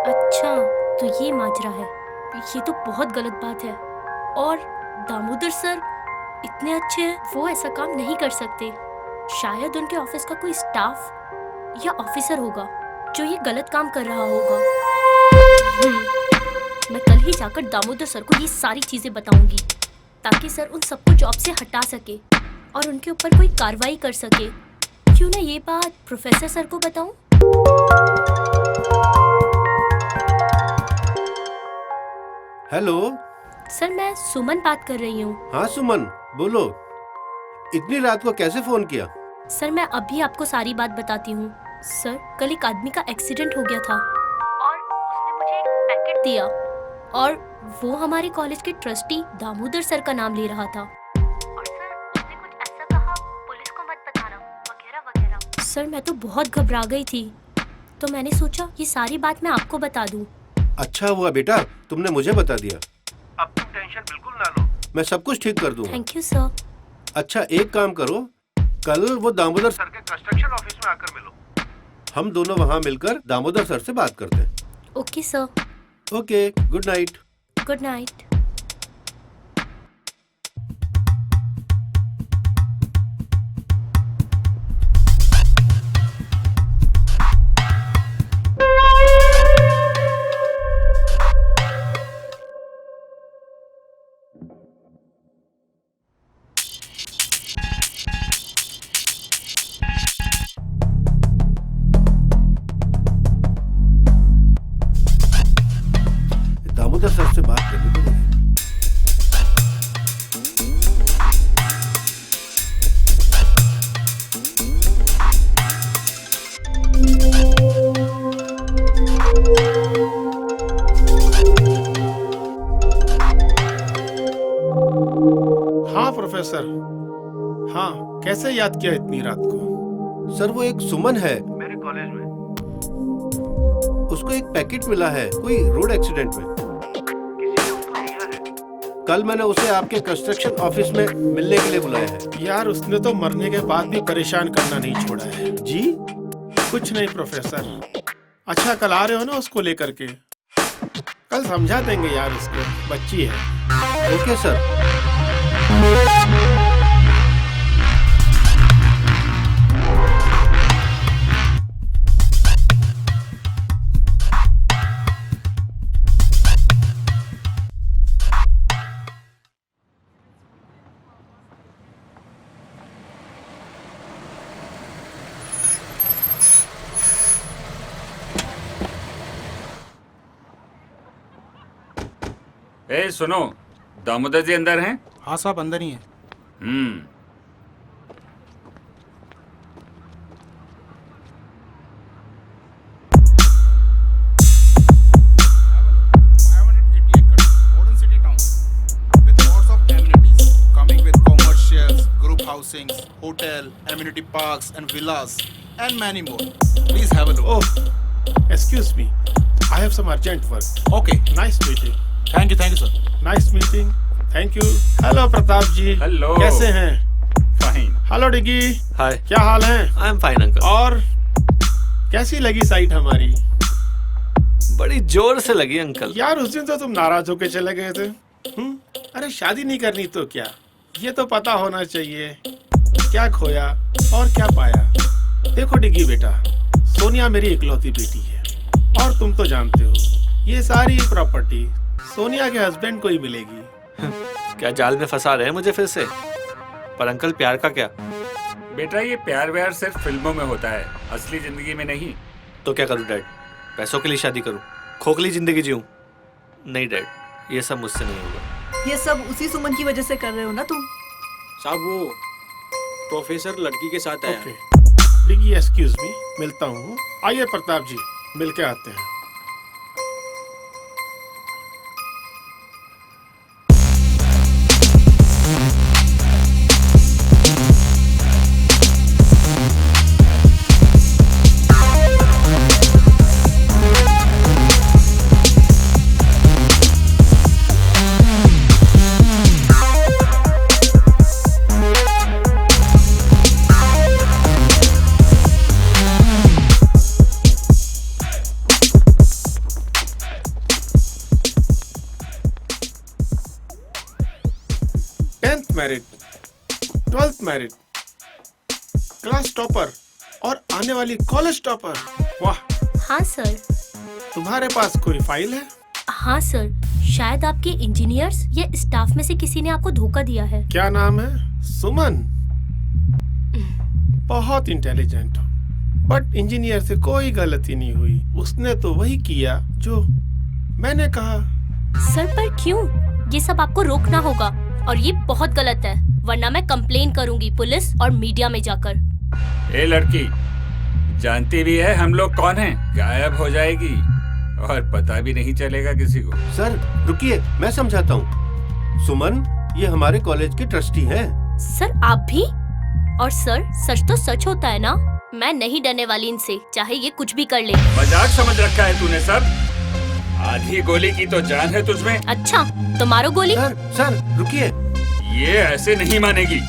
अच्छा, तो ये माजरा है। ये तो बहुत गलत बात है। और दामोदर सर इतने अच्छे हैं, वो ऐसा काम नहीं कर सकते। शायद उनके ऑफिस का कोई स्टाफ या ऑफिसर होगा जो ये गलत काम कर रहा होगा। मैं कल ही जाकर दामोदर सर को ये सारी चीजें बताऊंगी ताकि सर उन सबको जॉब से हटा सके और उनके ऊपर कोई कार्रवाई कर सके। क्यों ना ये बात प्रोफेसर सर को बताऊं? हेलो सर, मैं सुमन बात कर रही हूँ। हाँ सुमन, बोलो। इतनी रात को कैसे फोन किया? सर, मैं अभी आपको सारी बात बताती हूँ। सर, कल एक आदमी का एक्सीडेंट हो गया था और उसने मुझे एक पैकेट दिया और वो हमारे कॉलेज के ट्रस्टी दामोदर सर का नाम ले रहा था। और सर, उसने कुछ ऐसा कहा, पुलिस को मत बताना वगैरह वगैरह। सर, मैं तो बहुत घबरा गई थी, तो मैंने सोचा ये सारी बात मैं आपको बता दूं। अच्छा हुआ बेटा, तुमने मुझे बता दिया। अब तुम टेंशन बिल्कुल ना लो, मैं सब कुछ ठीक कर दूंगा। Thank you sir. अच्छा एक काम करो, कल वो दामोदर सर के कंस्ट्रक्शन ऑफिस में आकर मिलो। हम दोनों वहाँ मिलकर दामोदर सर से बात करते हैं। Okay sir. Okay, good night. Good night. Damodar sir से बात करनी पड़ेगी। हाँ प्रोफेसर। हाँ, कैसे याद किया इतनी रात को? सर वो एक सुमन है मेरे कॉलेज में, उसको एक पैकेट मिला है कोई रोड एक्सीडेंट में। कल मैंने उसे आपके कंस्ट्रक्शन ऑफिस में मिलने के लिए बुलाया है। यार उसने तो मरने के बाद भी परेशान करना नहीं छोड़ा है। जी? कुछ नहीं प्रोफेसर। अच्छा कल आ रहे हो ना उसको लेकर के? कल समझा देंगे यार उसको, बच्ची है। Okay sir. ए सुनो, दामोदर जी अंदर हैं? हाँ साहब अंदर ही हैं। Housings, hotel, amenity parks and villas and many more. Please have a look. Oh, excuse me. I have some urgent work. Okay. Nice meeting. Thank you sir. Nice meeting. Thank you. Hello Pratap ji. Hello. कैसे हैं? Fine. Hello डिगी। हाय। क्या हाल है? I am fine uncle. और कैसी लगी site हमारी? बड़ी जोर से लगी अंकल। यार उस दिन तो तुम नाराज होके चले गए थे। अरे शादी नहीं करनी तो क्या, ये तो पता होना चाहिए क्या खोया और क्या पाया। देखो डिगी बेटा, सोनिया मेरी इकलौती बेटी है और तुम तो जानते हो ये सारी प्रॉपर्टी सोनिया के हस्बैंड को ही मिलेगी। क्या जाल में फंसा रहे हैं मुझे फिर से? पर अंकल प्यार का क्या? बेटा ये प्यार व्यार सिर्फ फिल्मों में होता है, असली जिंदगी में नहीं। तो क्या करूं डैड? पैसों के लिए शादी करूं? खोखली जिंदगी जीऊं? नहीं डैड, ये सब मुझसे नहीं होगा। ये सब उसी सुमन की वजह से कर रहे हो ना तुम? साहब वो प्रोफेसर लड़की के साथ आया। डिगी एक्सक्यूज मी, मिलता हूँ। आइए प्रताप जी, मिल के आते हैं। Married, 12th married, class topper और आने वाली कॉलेज टॉपर। वाह। हाँ सर। तुम्हारे पास कोई फाइल है? हाँ सर, शायद आपके इंजीनियर्स या स्टाफ में से किसी ने आपको धोखा दिया है। क्या नाम है? सुमन। बहुत इंटेलिजेंट हो, बट इंजीनियर से कोई गलती नहीं हुई। उसने तो वही किया जो मैंने कहा। सर पर क्यों? ये सब आपको रोकना होगा और ये बहुत गलत है, वरना मैं कंप्लेन करूंगी पुलिस और मीडिया में जाकर। ए लड़की, जानती भी है हम लोग कौन हैं? गायब हो जाएगी और पता भी नहीं चलेगा किसी को। सर रुकिए, मैं समझाता हूँ। सुमन ये हमारे कॉलेज के ट्रस्टी हैं। सर आप भी? और सर सच तो सच होता है ना, मैं नहीं डरने वाली इनसे, चाहे ये कुछ भी कर ले। मजाक समझ रखा है तूने सर? आधी गोली की तो जान है तुझमें। अच्छा तो मारो गोली। सर रुकिए, ये ऐसे नहीं मानेगी।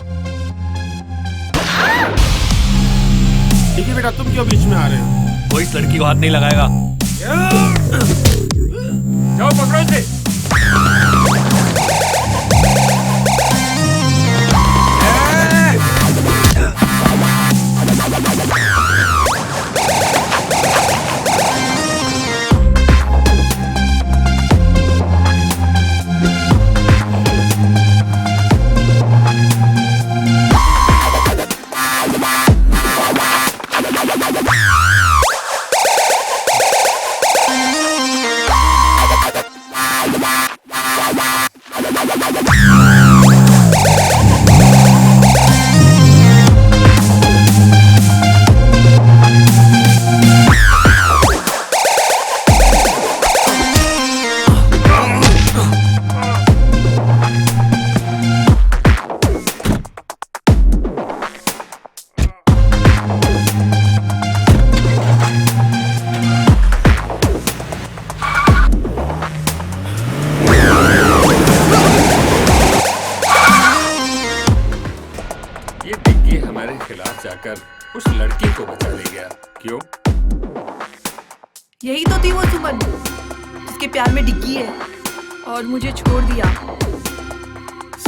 डिग्गी बेटा तुम क्यों बीच में आ रहे हो? कोई इस लड़की को हाथ नहीं लगाएगा। जाओ पकड़ो इसे। उस लड़की को बचा ले गया। क्यों? यही तो थी वो सुमन जिसके प्यार में डिग्गी है और मुझे छोड़ दिया।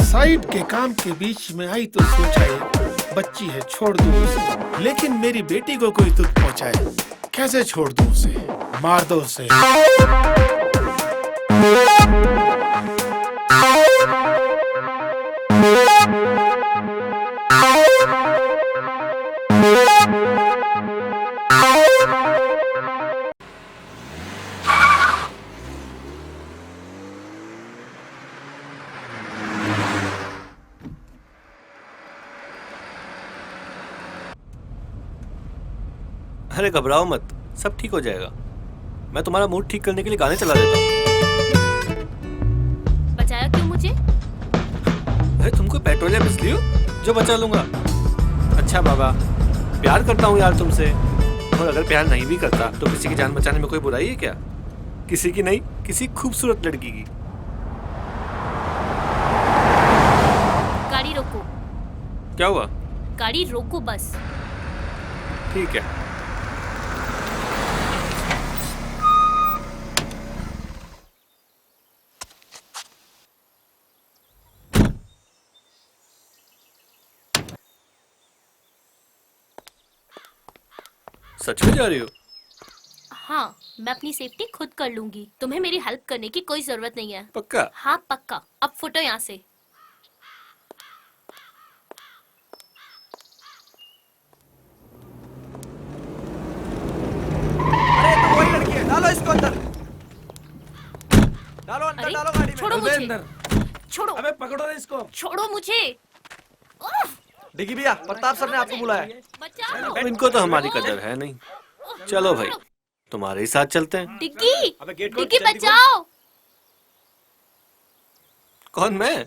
साइड के काम के बीच में आई तो सोचा ये बच्ची है छोड़ दूं उसे, लेकिन मेरी बेटी को कोई दुख पहुंचाए कैसे छोड़ दूं उसे? मार दो उसे। अरे घबराओ मत, सब ठीक हो जाएगा। मैं तुम्हारा मूड ठीक करने के लिए गाने चला देता हूँ। बचाया क्यों मुझे? अरे तुम कोई पेट्रोल या बिजली हो जो बचा लूंगा? अच्छा बाबा, प्यार करता हूँ यार तुमसे, और अगर प्यार नहीं भी करता तो किसी की जान बचाने में कोई बुराई है क्या? किसी की नहीं, किसी खूबसूरत लड़की की। गाड़ी रोको। क्या हुआ? गाड़ी रोको बस। ठीक है। सच में जा रही हो? हाँ, मैं अपनी सेफ्टी खुद कर लूंगी। तुम्हें मेरी हेल्प करने की कोई जरूरत नहीं है। पक्का? हाँ पक्का। अब फुटो यहाँ से। अरे तो वही लड़की है, डालो इसको अंदर। डालो अंदर, अरे, डालो गाड़ी में। छोड़ो मुझे। छोड़ो। अबे पकड़ो ना इसको। छोड़ो मुझे। उफ, डिग्गी भैया, प्रताप सर ने आपको बुलाया। बचाओ। अब इनको तो हमारी कदर है नहीं। चलो भाई, तुम्हारे ही साथ चलते हैं। डिग्गी, डिग्गी बचाओ। कौन, मैं?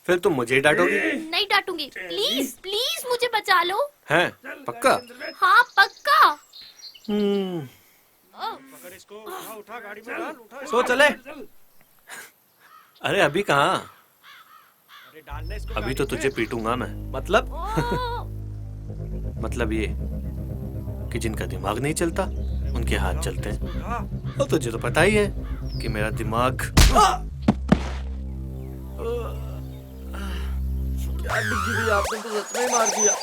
फिर तुम मुझे ही डांटोगी? नहीं डांटूंगी। प्लीज प्लीज मुझे बचा लो। हैं? पक्का? हाँ पक्का। सो चले। अरे अभी कहाँ? अभी तो तुझे पीटूंगा मैं। मतलब? मतलब ये कि जिनका दिमाग नहीं चलता उनके हाथ चलते हैं। और तुझे तो पता ही है कि मेरा दिमाग। क्या डिग्गी भैया, आपने तो सच में ही मार दिया।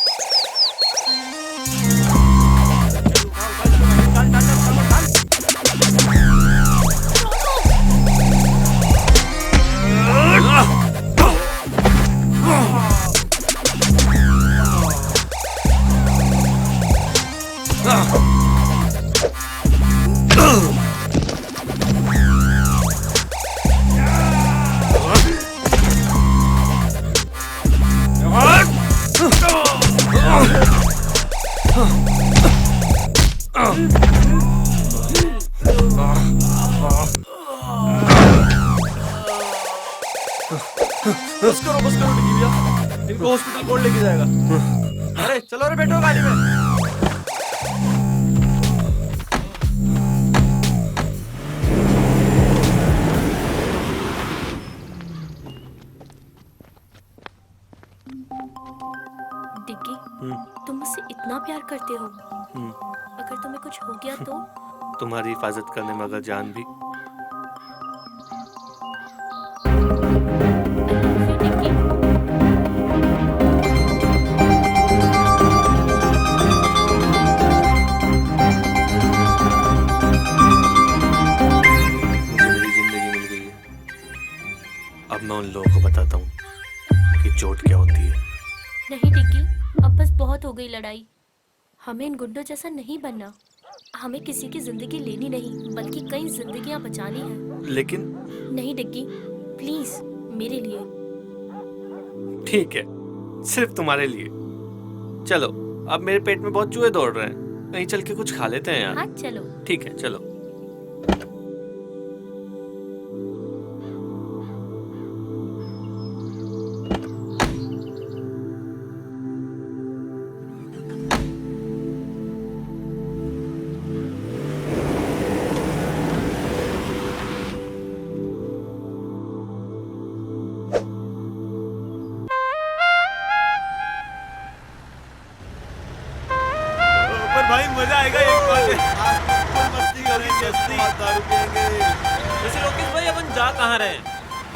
बस करो डिग्गी भैया, इनको हॉस्पिटल कौन लेके जाएगा? अरे चलो रे, बैठो गाड़ी में। डिग्गी, तुम मुझसे इतना प्यार करते हो, अगर तुम्हें कुछ हो गया तो? तुम्हारी हिफाजत करने में अगर जान भी। अब मैं उन लोगों को बताता हूँ कि चोट क्या होती है। नहीं डिग्गी, अब बस बहुत हो गई लड़ाई। हमें इन गुंडों जैसा नहीं बनना। हमें किसी की जिंदगी लेनी नहीं, बल्कि कई जिंदगियां बचानी है। लेकिन नहीं डिग्गी, प्लीज मेरे लिए। ठीक है, सिर्फ तुम्हारे लिए। चलो, अब मेरे पेट में बहुत चूहे दौड़ रहे हैं, कहीं चल के कुछ खा लेते हैं यार। हाँ चलो। ठीक है, चलो। भाई मजा आएगा एक बार मस्ती करेंगे, दारू पिएंगे। वैसे लोकेश भाई अपन जा कहाँ रहे हैं?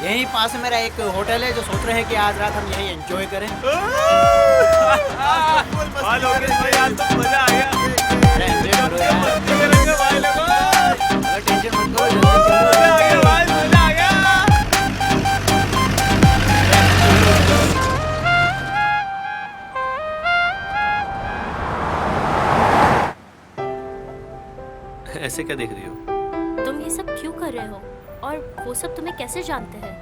यहीं पास मेरा एक होटल है जो सोच रहे हैं कि आज रात हम यहीं एंजॉय करें। लोकेश भाई आज तो मजा आ गया। टेंशन मत करो, जल्दी चलो। मजा आ गया भाई, मजा आ गया। ऐसे क्या देख रही हो? तुम ये सब क्यों कर रहे हो? और वो सब तुम्हें कैसे जानते हैं?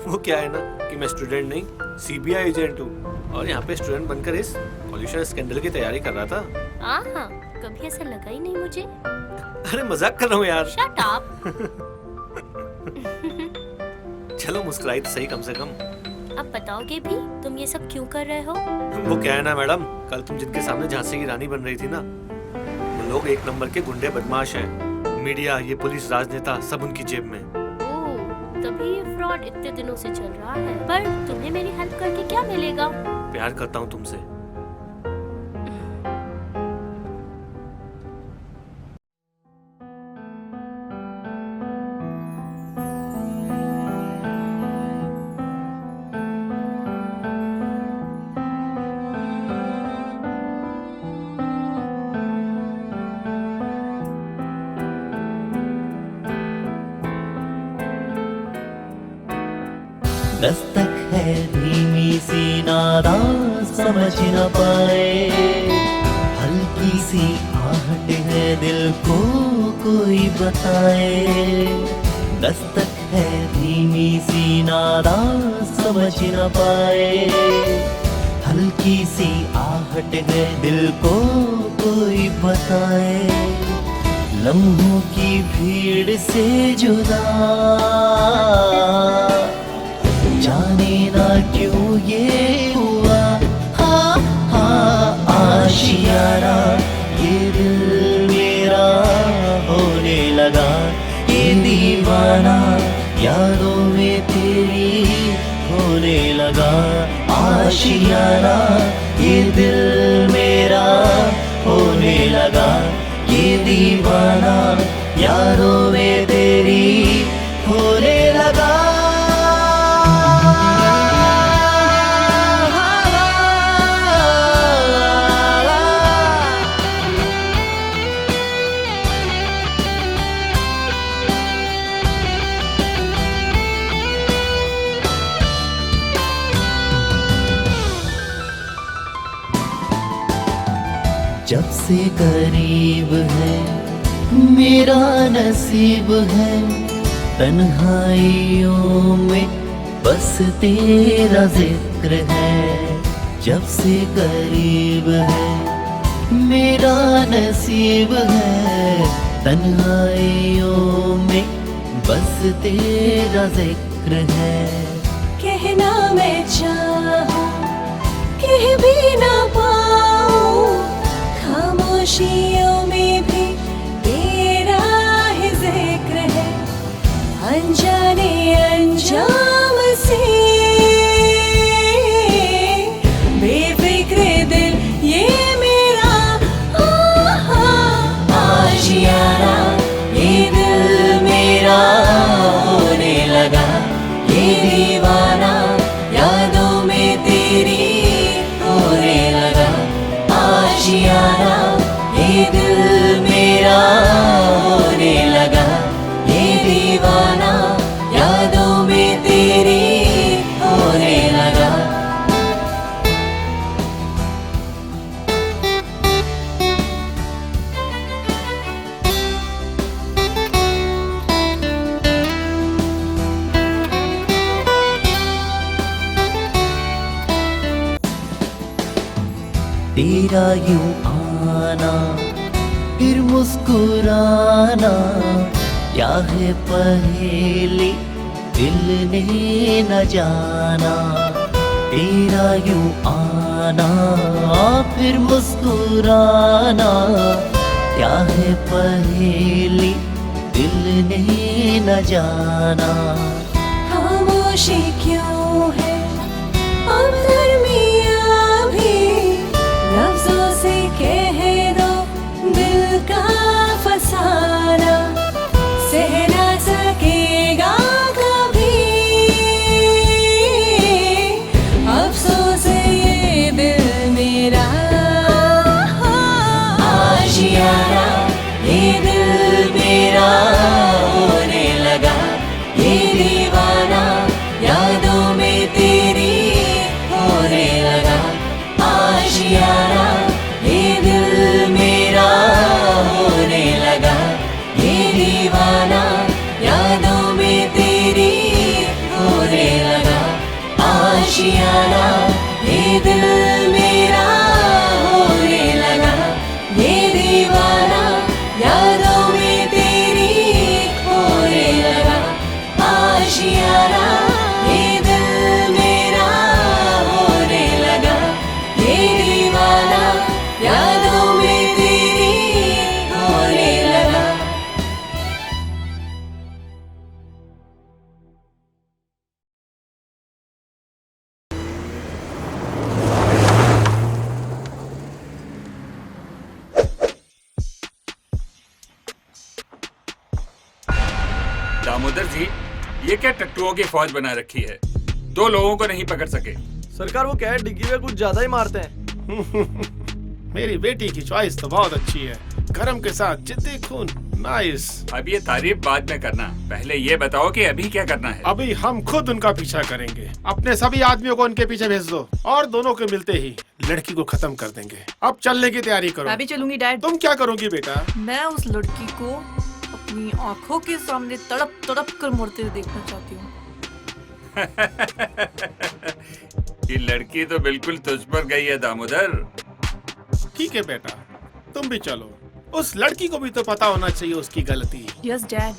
वो क्या है ना कि मैं स्टूडेंट नहीं, सीबीआई एजेंट हूँ, और यहाँ पे स्टूडेंट बनकर इस पॉल्यूशन स्कैंडल की तैयारी कर रहा था। हाँ, कभी ऐसा लगा ही नहीं मुझे। अरे मजाक कर रहा हूँ यार। Shut up. चलो मुस्कुराई तो सही कम से कम। अब बताओगे भी तुम ये सब क्यों कर रहे हो? वो क्या है ना मैडम, कल तुम जिनके सामने झांसी की रानी बन रही थी ना, वो लोग एक नंबर के गुंडे बदमाश हैं। मीडिया, ये पुलिस, राजनेता सब उनकी जेब में। ओह, तभी ये फ्रॉड इतने दिनों से चल रहा है। पर तुम्हें मेरी हेल्प करके क्या मिलेगा? प्यार करता हूँ तुमसे। दस्तक है धीमी सी नादा समझ न पाए, हल्की सी आहट है दिल को कोई बताए। दस्तक है धीमी सी नादा समझ न पाए, हल्की सी आहट है दिल को कोई बताए। लम्हों की भीड़ से जुदा जाने ना क्यों ये हुआ। हाँ हाँ आशियाना ये दिल मेरा होने लगा, ये दीवाना यादों में तेरी होने लगा। आशियाना ये दिल मेरा होने लगा, ये दीवाना यादों में तेरी होने लगा। जब से करीब है मेरा नसीब है, तन्हाइयों में बस तेरा जिक्र है। जब से करीब है मेरा नसीब है, तन्हाइयों में बस तेरा जिक्र है। कहना मैं चाहूं कह भी ना पाऊं, खामोशियों में भी तेरा ही जिक्र है। अनजाने अंजाम से बेफिक्र दिल तेरा यूं आना फिर मुस्कुराना, क्या है पहेली दिल ने न जाना। तेरा यूं आना फिर मुस्कुराना, क्या है पहेली दिल ने न जाना। खामोशी क्यों है अब दरमियाँ भी, लफ्जों से कह दो दिल का फसाना, सह ना सकेगा कभी अफसोस ये दिल मेरा। आशियाना ये दिल मेरा होने लगा, ये दीवाना यादों में तेरी होने लगा। आशियाना ये दिल मेरा होने लगा, ये दीवाना यादों में तेरी होने लगा। आशियाना ये दिल मेरा होने लगा, ये दीवाना यादों में तेरी होने लगा। आशियाना ये दिल मेरा होने लगा, ये दीवाना यादों में तेरी होने लगा। दामोदर जी, ये क्या टट्टुओं की फौज बना रखी है? 2 लोगों को नहीं पकड़ सके। सरकार वो क्या है, डिग्गी में कुछ ज्यादा ही मारते हैं। मेरी बेटी की चॉइस तो बहुत अच्छी है, गरम के साथ जिद्दी खून, नाइस। अब ये तारीफ बाद में करना, पहले ये बताओ कि अभी क्या करना है? अभी हम खुद उनका पीछा करेंगे। अपने सभी आदमियों को उनके पीछे भेज दो और दोनों के मिलते ही लड़की को खत्म कर देंगे। अब चलने की तैयारी करो। मैं भी चलूंगी डैड। तुम क्या करोगी बेटा? मैं उस लड़की को अपनी आंखों के सामने तड़प तड़प कर मरते हुए देखना चाहती हूँ। ये लड़की तो बिल्कुल तुझ पर गई है दामोदर। ठीक है बेटा, तुम भी चलो। उस लड़की को भी तो पता होना चाहिए उसकी गलती। Yes dad.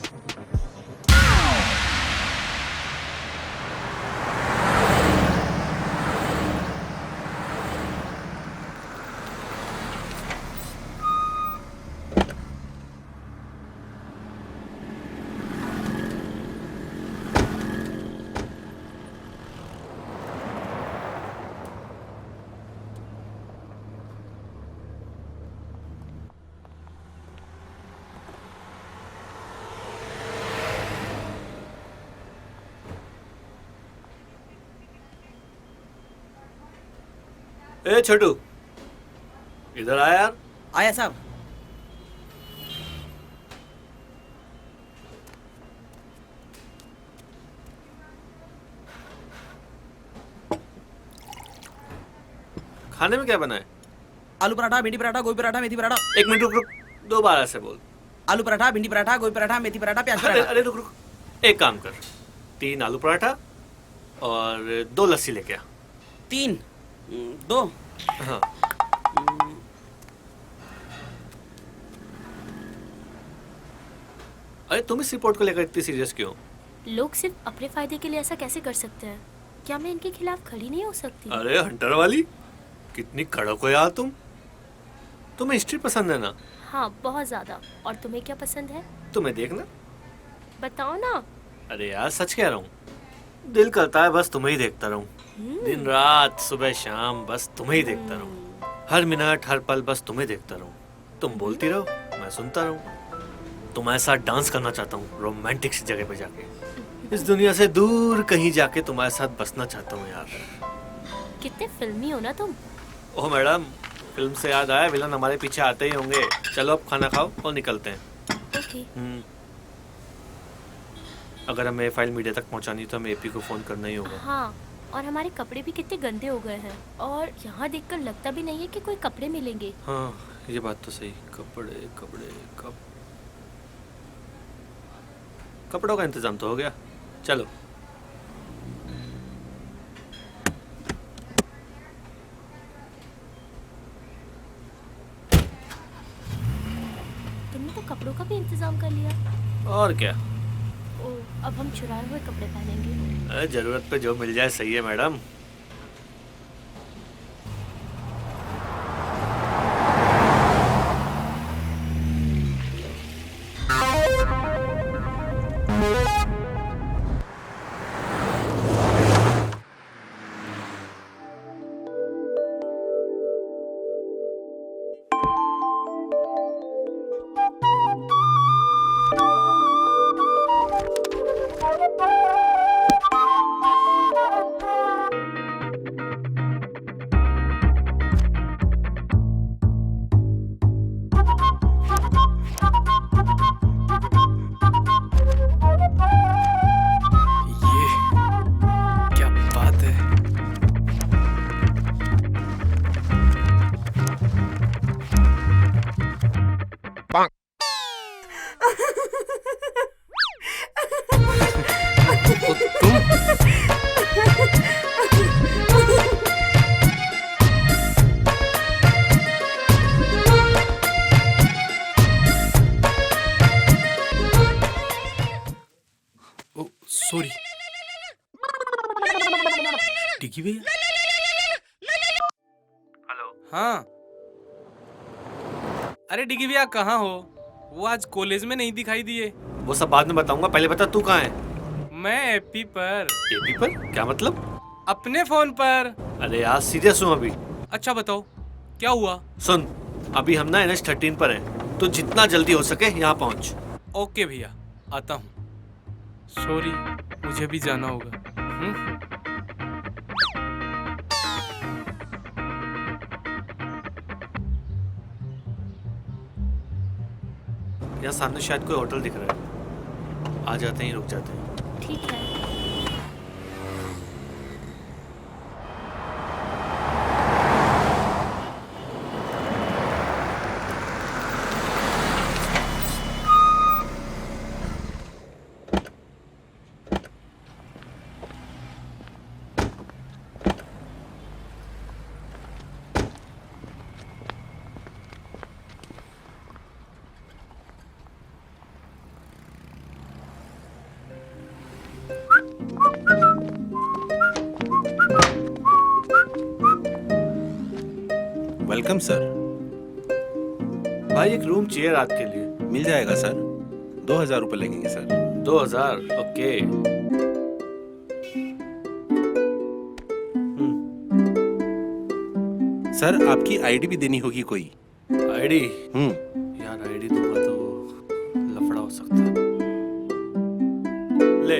ए छोटू, इधर आया यार। आया साहब। खाने में क्या बना है? आलू पराठा, भिंडी पराठा, गोभी पराठा, मेथी पराठा। 1 मिनट रुक रुक, दोबारा से बोल। आलू पराठा, भिंडी पराठा, गोभी पराठा, मेथी पराठा, प्याज अरे पराठा। अरे रुक रुक, एक काम कर, 3 आलू पराठा और 2 लस्सी लेके आ। 3 2। हाँ। अरे तुम इस रिपोर्ट को लेकर इतनी सीरियस क्यों? लोग सिर्फ अपने फायदे के लिए ऐसा कैसे कर सकते हैं? क्या मैं इनके खिलाफ खड़ी नहीं हो सकती? अरे हंटर वाली, कितनी कड़क हो यार तुम। तुम्हें हिस्ट्री पसंद है ना? हाँ, बहुत ज्यादा। और तुम्हें क्या पसंद है? तुम्हें देखना। बताओ ना। अरे यार सच कह रहा हूँ, दिल करता है बस तुम्हें ही देखता रहूं। दिन रात सुबह शाम बस तुम्हें ही देखता रहूं। हर मिनट हर पल बस तुम्हें देखता रहूं। तुम बोलती रहो, मैं सुनता रहूं। तुम्हारे साथ डांस करना चाहता हूँ रोमांटिक सी जगह पे जाके। इस दुनिया से दूर कहीं जाके तुम्हारे साथ बसना चाहता हूँ यार। कितने फिल्मी हो ना तुम। ओह मैडम, फिल्म से याद आया, विलन हमारे पीछे आते ही होंगे। चलो अब खाना खाओ और निकलते हैं। ओके। अगर हमें फाइल मीडिया तक पहुंचानी तो हमें एपी को फोन करना ही होगा। हाँ, और हमारे कपड़े भी कितने गंदे हो गए हैं और यहाँ देखकर लगता भी नहीं है कि कोई कपड़े मिलेंगे। हाँ ये बात तो सही। कपड़े कपड़े कपड़ों का इंतजाम तो हो गया। चलो। इंतजाम कर लिया। और क्या, ओ, अब हम चुराए हुए कपड़े पहनेंगे। अरे जरूरत पे जो मिल जाए सही है मैडम। क्या बात है। सॉरी डिग्गी भैया। हेलो। हाँ, अरे डिग्गी भैया कहाँ हो? वो आज कॉलेज में नहीं दिखाई दिए। वो सब बाद में बताऊंगा, पहले बता तू कहाँ है? मैं एपी पर। एपी पर? क्या मतलब? अपने फोन पर। अरे यार सीरियस हूँ अभी। अच्छा बताओ क्या हुआ? सुन, अभी हम ना NH13 पर हैं, तो जितना जल्दी हो सके यहाँ पहुँच। ओके भैया, आता हूँ। सॉरी, मुझे भी जाना होगा। यहाँ सामने शायद कोई होटल दिख रहा है, आ जाते ही रुक जाते हैं। ठीक है। Welcome sir. भाई एक रूम चाहिए रात के लिए। मिल जाएगा सर, 2000 रुपये लगेंगे सर। 2000? ओके। सर आपकी आईडी भी देनी होगी कोई। आईडी? यार आईडी दूंगा तो लफड़ा हो सकता है। ले।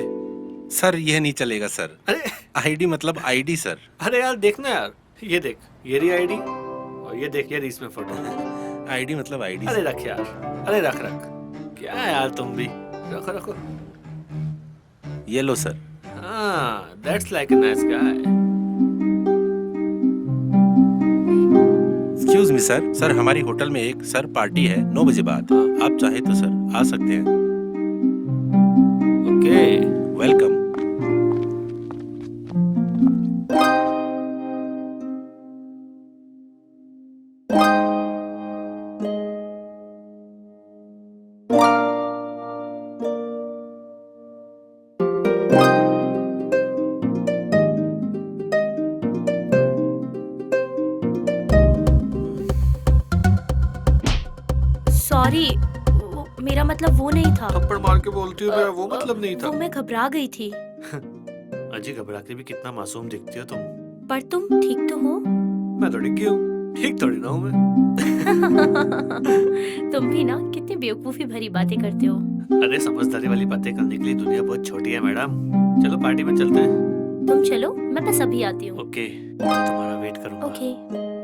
सर यह नहीं चलेगा सर। अरे आईडी मतलब आईडी सर। अरे यार देखना यार, ये देख, ये रही आईडी और ये देख, ये रही इसमें फोटो। आईडी मतलब आईडी। अरे रख यार, अरे रख रख। क्या है यार तुम भी, रखो रखो। ये लो सर। हाँ, that's like a nice guy. Excuse me sir, sir हमारी होटल में एक सर पार्टी है 9 बजे बाद। आप चाहे तो सर आ सकते हैं। Okay, welcome. सॉरी, मेरा मतलब वो नहीं था। थप्पड़ मार के बोलती हूँ, मेरा वो मतलब नहीं था। वो मैं घबरा गई थी। अजी घबरा के भी कितना मासूम दिखती हो तुम। पर तुम ठीक तो हो? मैं तो डिग्गी हूँ, ठीक थोड़ी ना हूँ मैं। तुम भी ना कितनी बेवकूफी भरी बातें करते हो। अरे समझदारी वाली बातें करने के लिए दुनिया बहुत छोटी है मैडम। चलो पार्टी में चलते हैं। तुम चलो, मैं बस अभी आती हूँ। ओके, मैं तुम्हारा वेट करूँगा। ओके।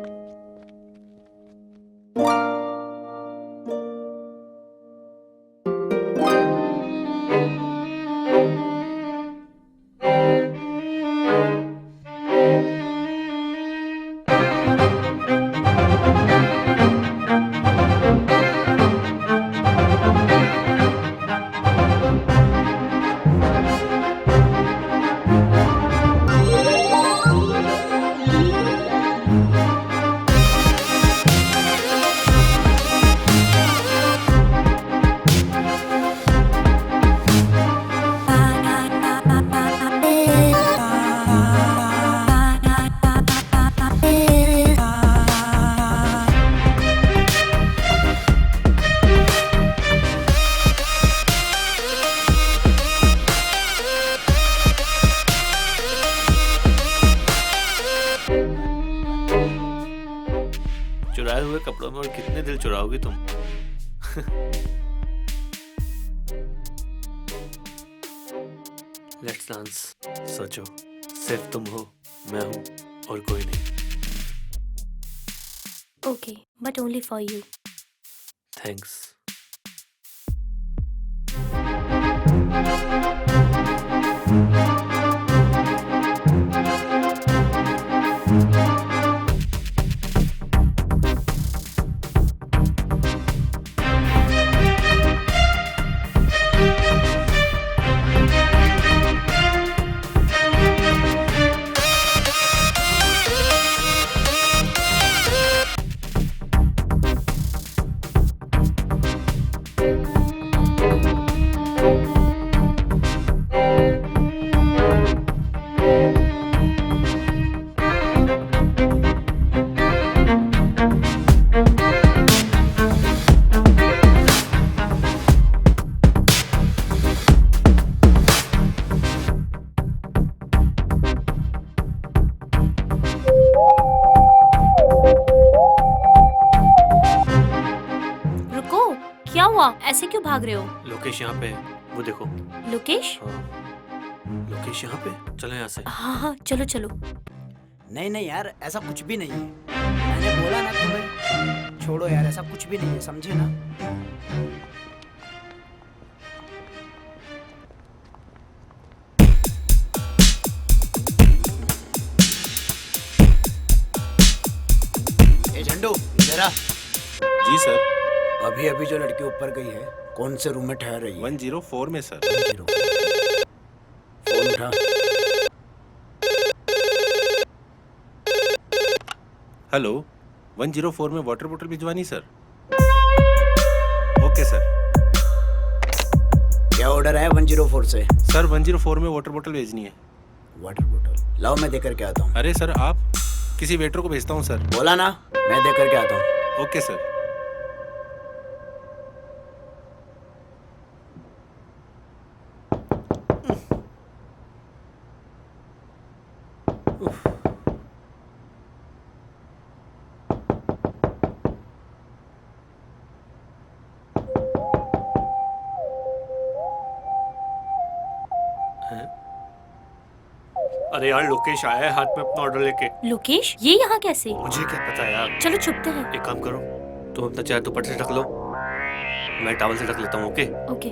चुराए हुए कपड़ों में और कितने दिल चुराओगी तुम? Let's dance. सोचो, सिर्फ तुम हो, मैं हूँ और कोई नहीं। Okay, but only for you. Thanks. रुको, क्या हुआ? ऐसे क्यों भाग रहे हो? लोकेश यहाँ पे है, वो देखो। लोकेश? लोकेश यहाँ पे, चलो यहाँ से। हाँ हाँ, चलो चलो। नहीं नहीं यार, ऐसा कुछ भी नहीं है। मैंने बोला ना तुम्हें, छोड़ो यार, ऐसा कुछ भी नहीं है, समझे ना? ए झंडू, इधर आ। जी सर। अभी अभी जो लड़की ऊपर गई है, कौन से रूम में ठहर रही है? 104 में सर। फोन उठा। हेलो, 104 में वाटर बोतल भिजवानी सर। Okay sir. क्या ऑर्डर है 104 से? सर 104 में वाटर बोतल भेजनी है। वाटर बोतल लाओ, मैं देकर के आता हूँ। अरे सर, आप किसी वेटर को भेजता हूँ सर। बोला ना, मैं देकर के आता हूँ। Okay sir. अरे यार, लोकेश आया है हाथ में अपना ऑर्डर लेके। लोकेश, ये यहाँ कैसे? मुझे क्या पता यार। चलो छुपते हैं। एक काम करो, तुम अपना चेहरा दुपट्टे से ढक लो, मैं टॉवल से ढक लेता हूँ। Okay okay.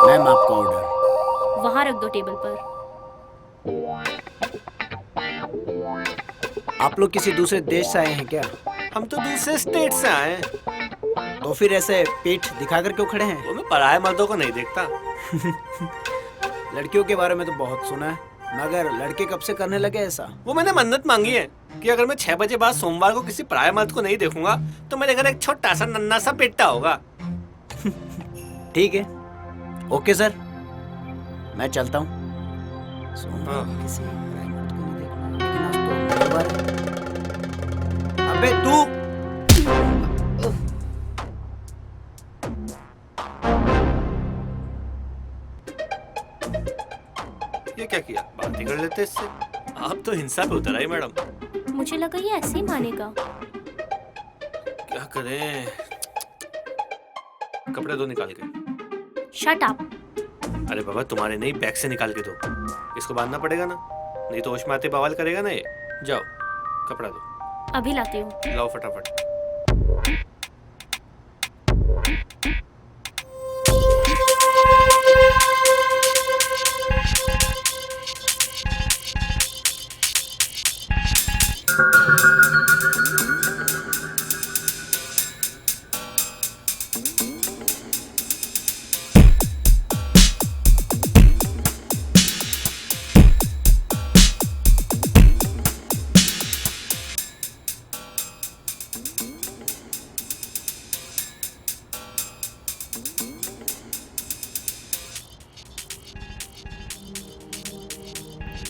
मैम, आपका ऑर्डर। वहाँ रख दो टेबल पर। आप लोग किसी दूसरे देश से आए हैं क्या? हम तो दूसरे स्टेट से आए हैं। तो फिर ऐसे पीठ दिखाकर क्यों खड़े हैं? वो मैं पराये मर्दों को नहीं देखता। लड़कियों के बारे में तो बहुत सुना है, मगर लड़के कब से करने लगे ऐसा? वो मैंने मन्नत मांगी है कि अगर मैं 6 बजे बाद सोमवार को किसी पराये मर्द को नहीं देखूंगा तो मेरे घर एक छोटा सा नन्हा सा बेटा होगा। ठीक है, ओके सर, मैं चलता हूँ। किसी पराये मर्द को नहीं देखना, लेकिन आज तो मंगलवार है। अबे तू! ये क्या किया? बात ही कर लेते इससे। आप तो हिंसा पे उतर आई मैडम। मुझे लगा ये ऐसे ही मानेगा। क्या करें? कपड़े दो निकाल के। Shut up. अरे बाबा, तुम्हारे नहीं, बैग से निकाल के दो। इसको बांधना पड़ेगा ना, नहीं तो होश में आते बवाल करेगा ना ये। जाओ, कपड़ा दो। अभी लाती हूँ। लाओ फटाफट।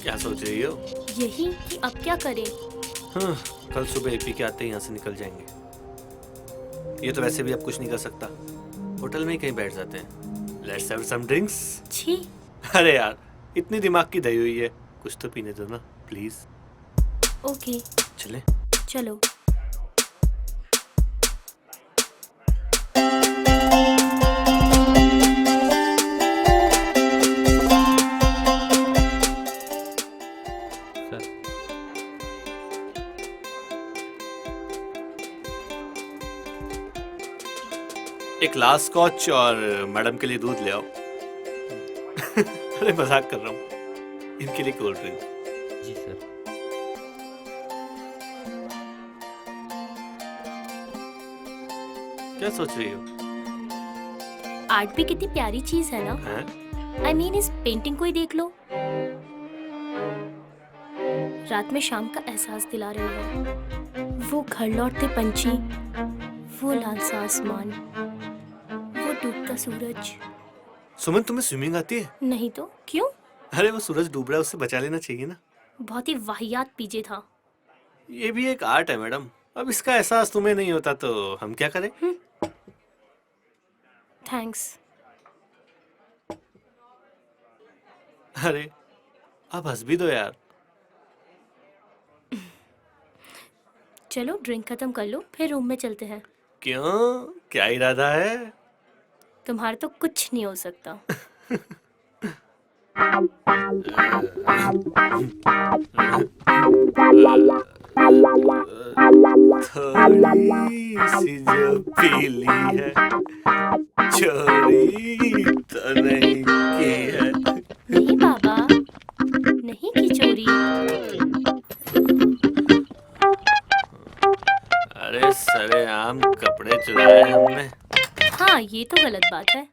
क्या सोच रही हो? यही कि अब क्या करें? हाँ, कल सुबह एपी के आते ही यहाँ से निकल जाएंगे। ये तो वैसे भी अब कुछ नहीं कर सकता, होटल में ही कहीं बैठ जाते हैं। Let's have some drinks. छी। अरे यार, इतनी दिमाग की दही हुई है, कुछ तो पीने दो ना प्लीज। ओके चले। चलो। एक लास्ट स्कॉच और मैडम के लिए दूध ले आओ। अरे मजाक कर रहा हूँ, इनके लिए कोल्ड ड्रिंक। जी सर। क्या सोच रही हो? आर्ट भी कितनी प्यारी चीज है ना। आई मीन इस पेंटिंग को ही देख लो, रात में शाम का एहसास दिला रही है। वो घर लौटते पंछी, वो लाल सा आसमान, वो डूबता सूरज। सुमन, तुम्हें स्विमिंग आती है? नहीं तो क्यों? अरे वो सूरज डूब रहा है, उससे बचा लेना चाहिए ना। बहुत ही वाहियात पीजे था। ये भी एक आर्ट है मैडम, अब इसका एहसास तुम्हें नहीं होता तो हम क्या करें? थैंक्स। अरे अब हंस भी दो यार। चलो ड्रिंक खत्म कर लो, फिर रूम में चलते हैं। क्यों, क्या इरादा है? तुम्हारा तो कुछ नहीं हो सकता। थोड़ी सी जो पीली है, चोरी तो नहीं की है। नहीं बाबा, नहीं की चोरी। अरे सरेआम कपड़े चुराए हमने। हाँ ये तो गलत बात है।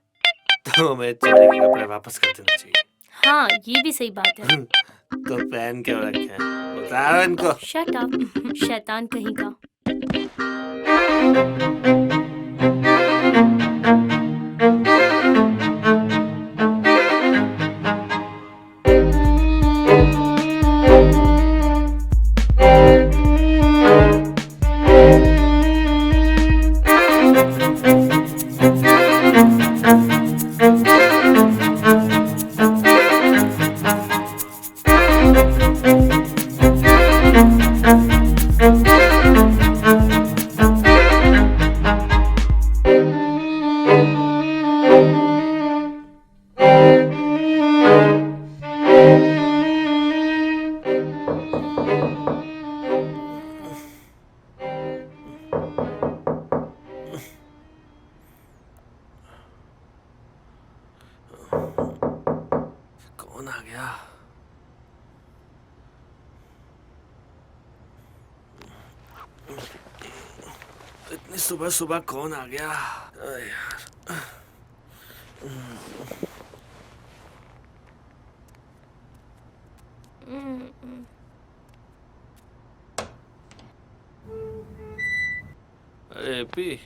तो हमें चोरी के कपड़े वापस कर देना चाहिए। हाँ ये भी सही बात है। तो पहन क्यों रखे हैं? उतारो इनको। शट अप, शैतान कहीं का। कौन आ गया? इतनी सुबह सुबह कौन आ गया? यार अरे पी।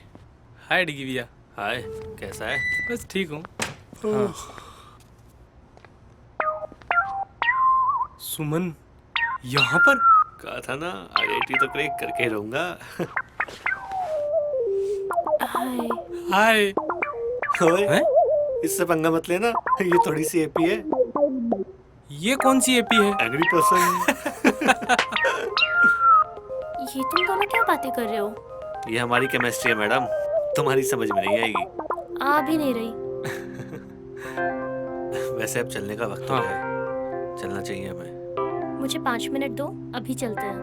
हाय डिगी भैया। हाय, कैसा है? बस ठीक हूँ। हाँ। सुमन यहाँ पर? कहा था ना, IIT तो क्रैक करके ही रहूंगा। हाय। हाय। ओए, इससे पंगा मत लेना, ये थोड़ी सी एपी है। ये कौन सी एपी है? Angry person. ये तुम दोनों क्या बातें कर रहे हो? ये हमारी केमिस्ट्री है मैडम, तुम्हारी समझ में नहीं आएगी। आ भी नहीं रही। वैसे अब चलने का वक्त हो गया है, चलना चाहिए हमें। मुझे 5 मिनट दो, अभी चलते हैं।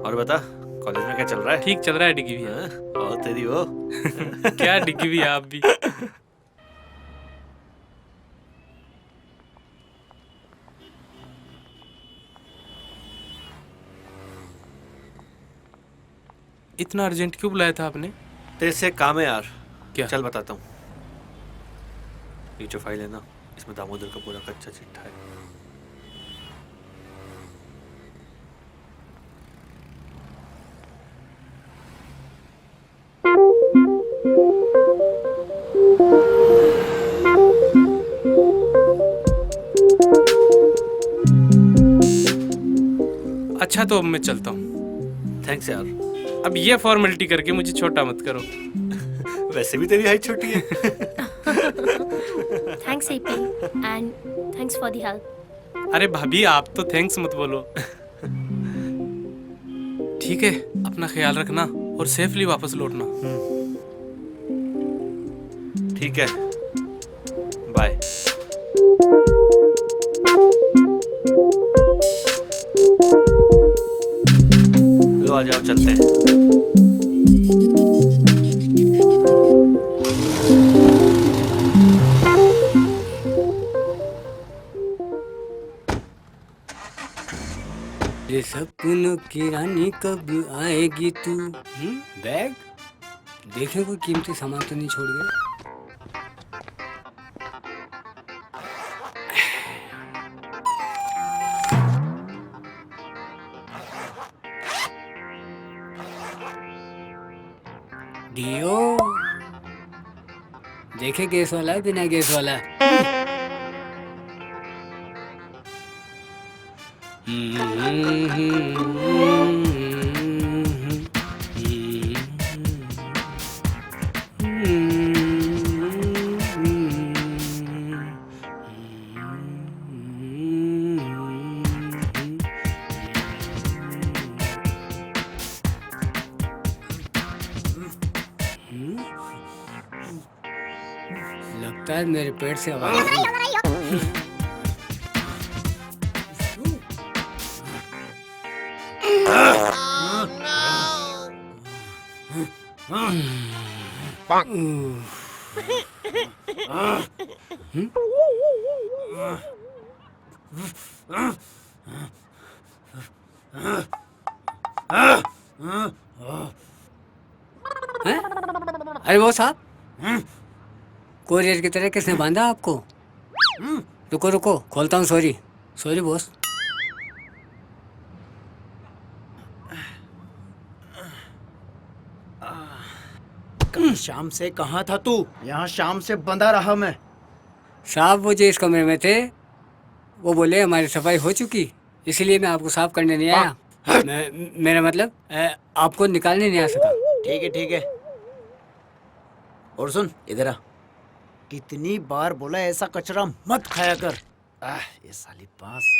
और बता, कॉलेज में क्या चल रहा है? ठीक चल रहा है डिगी भैया। और तेरी वो क्या डिगी भैया आप भी। इतना अर्जेंट क्यों बुलाया था आपने? तेरे से काम है यार। क्या? चल बताता हूँ। ये जो फाइल है ना, इसमें दामोदर का पूरा कच्चा चिट्ठा है। अच्छा तो अब मैं चलता हूँ। थैंक्स यार। अब ये फॉर्मेलिटी करके मुझे छोटा मत करो। वैसे भी तेरी हाइट छोटी है। Thanks AP and thanks for the help. अरे भाभी आप तो थैंक्स मत बोलो। ठीक है, अपना ख्याल रखना और सेफली वापस लौटना। ठीक है, बाय। लो आ जाओ, चलते हैं। ये सपनों की रानी कब आएगी तू? बैग देखे कोई कीमती सामान तो नहीं छोड़ गया। डियो देखे गैस वाला है बिना गैस वाला। लगता है मेरे पेट से आवाज आ रही है। अरे वो साहब, कोरियर की तरह किसने बांधा आपको? रुको रुको, खोलता हूँ। Sorry sorry boss. कल शाम से कहाँ था तू? यहाँ शाम से बंधा रहा मैं। साहब वो जो इस कमरे में थे वो बोले हमारी सफाई हो चुकी, इसलिए मैं आपको साफ करने नहीं आया। मेरा मतलब आपको निकालने नहीं आ सका। ठीक है ठीक है। और सुन इधर आ, कितनी बार बोला ऐसा कचरा मत खाया कर। ये साली पास।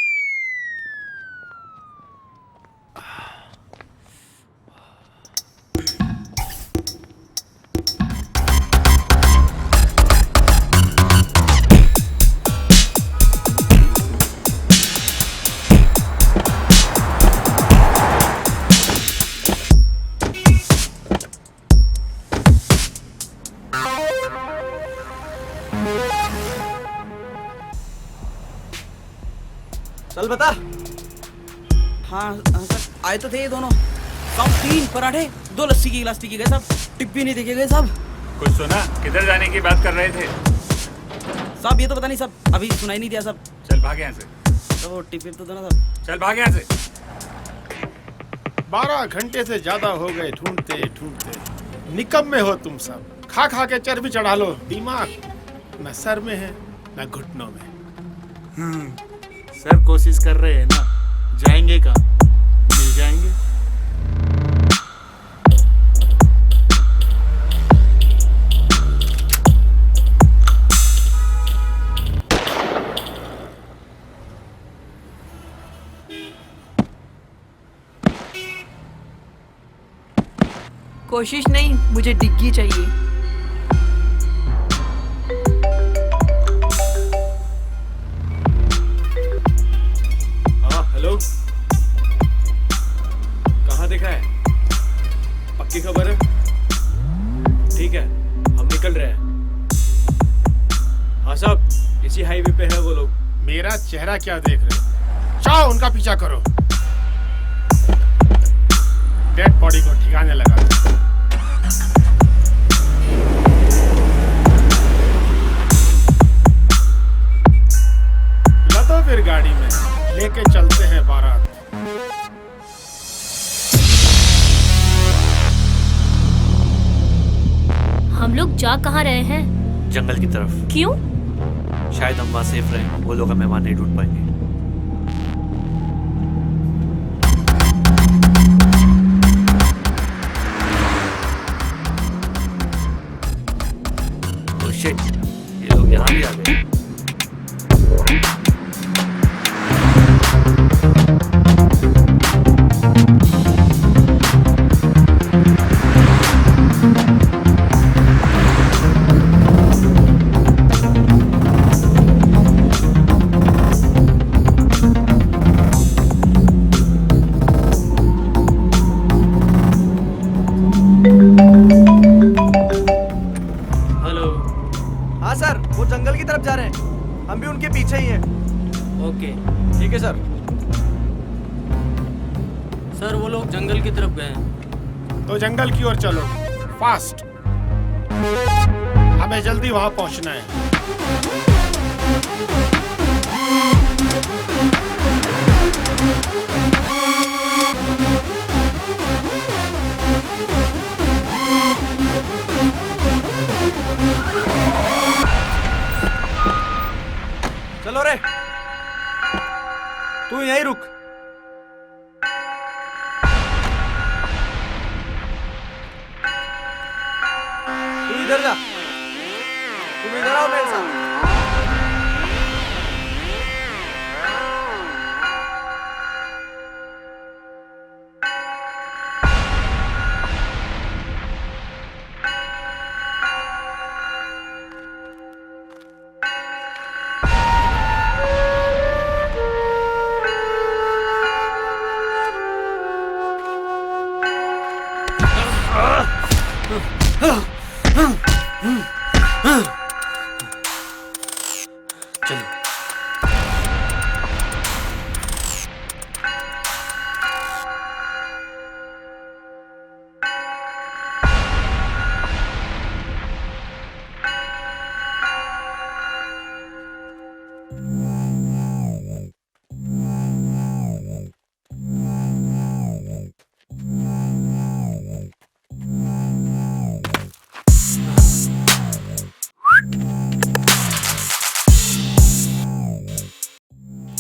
चल बता। हाँ सर आए तो थे ये दोनों। सब 3 पराठे 2 लस्सी की गिलास पी के गए साहब। टिप भी नहीं देखे गए साहब। कुछ सुना? किधर जाने की बात कर रहे थे? साहब ये तो पता नहीं साहब, अभी सुनाई नहीं दिया साहब। चल भाग यहाँ से। तो टिप तो दो ना साहब। चल भाग यहाँ से। 12 घंटे से ज्यादा हो गए ढूंढते ढूंढते। निकम्मे हो तुम सब। खा खा के चर्बी चढ़ा लो। दिमाग न सर में है न घुटनों में। सर कोशिश कर रहे हैं ना, जाएंगे कहाँ? मिल जाएंगे। कोशिश नहीं, मुझे डिग्गी चाहिए। हेलो, कहाँ देखा है? पक्की खबर है? ठीक है, हम निकल रहे हैं। हाँ साहब, इसी हाईवे पे है वो लोग। मेरा चेहरा क्या देख रहे हो? जाओ उनका पीछा करो। डेड बॉडी को ठिकाने लगा दो। लदो फिर गाड़ी में, लेके चलते हैं बारात। हम लोग जा कहाँ रहे हैं? जंगल की तरफ। क्यों? शायद हम वहाँ सेफ रहें, वो लोग हमें वहाँ नहीं ढूंढ पाएंगे। हम भी उनके पीछे ही हैं। ओके ठीक है सर। सर वो लोग जंगल की तरफ गए हैं। तो जंगल की ओर चलो, फास्ट। हमें जल्दी वहां पहुंचना है। चलो रे, तू यहीं रुक। तू इधर जा, तुम इधर आओ मेरे साथ।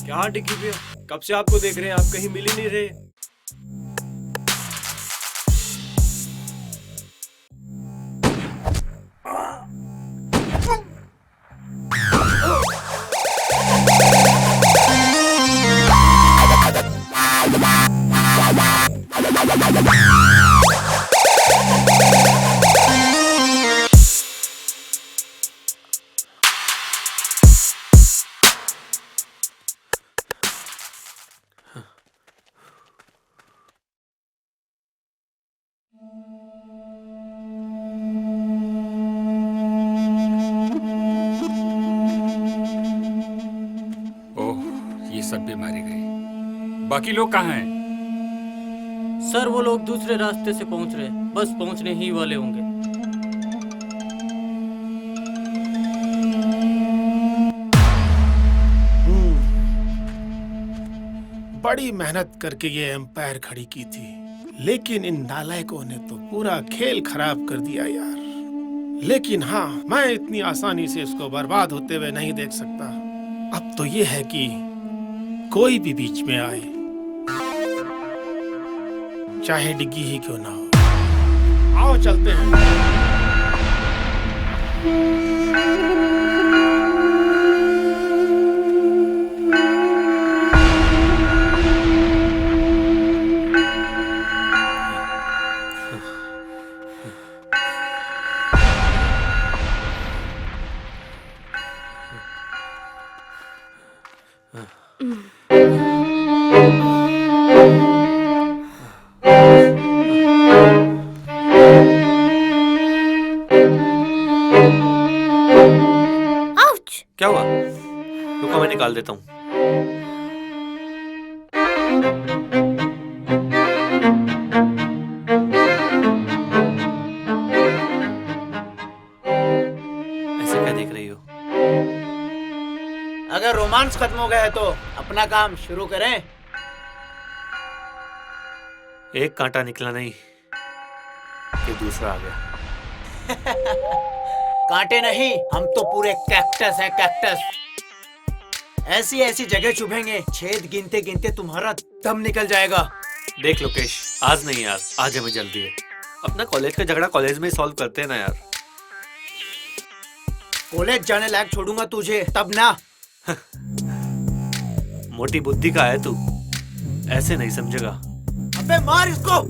क्या डिग्गी पे हो? कब से आपको देख रहे हैं, आप कहीं मिल ही नहीं रहे। सब भी मारे गए। बाकी लोग कहाँ हैं? सर वो लोग दूसरे रास्ते से पहुंच रहे, बस पहुंचने ही वाले होंगे। बड़ी मेहनत करके ये एम्पायर खड़ी की थी, लेकिन इन नालायकों ने तो पूरा खेल खराब कर दिया यार। लेकिन हाँ, मैं इतनी आसानी से इसको बर्बाद होते हुए नहीं देख सकता। अब तो ये है कि कोई भी बीच में आए, चाहे डिग्गी ही क्यों ना हो। आओ चलते हैं। क्या हुआ? रुको मैं निकाल देता हूँ। ऐसे क्या देख रही हो? अगर रोमांस खत्म हो गया है तो अपना काम शुरू करें। एक कांटा निकला नहीं कि दूसरा आ गया। कांटे नहीं, हम तो पूरे कैक्टस है, कैक्टस। ऐसी ऐसी जगह चुभेंगे, छेद गिनते गिनते तुम्हारा दम निकल जाएगा। देख लोकेश, आज नहीं यार, आज हमें जल्दी है। अपना कॉलेज का झगड़ा कॉलेज में ही सॉल्व करते हैं ना यार। कॉलेज जाने लायक छोड़ूंगा तुझे तब ना। मोटी बुद्धि का है तू, ऐसे नहीं समझेगा। अबे मार इसको।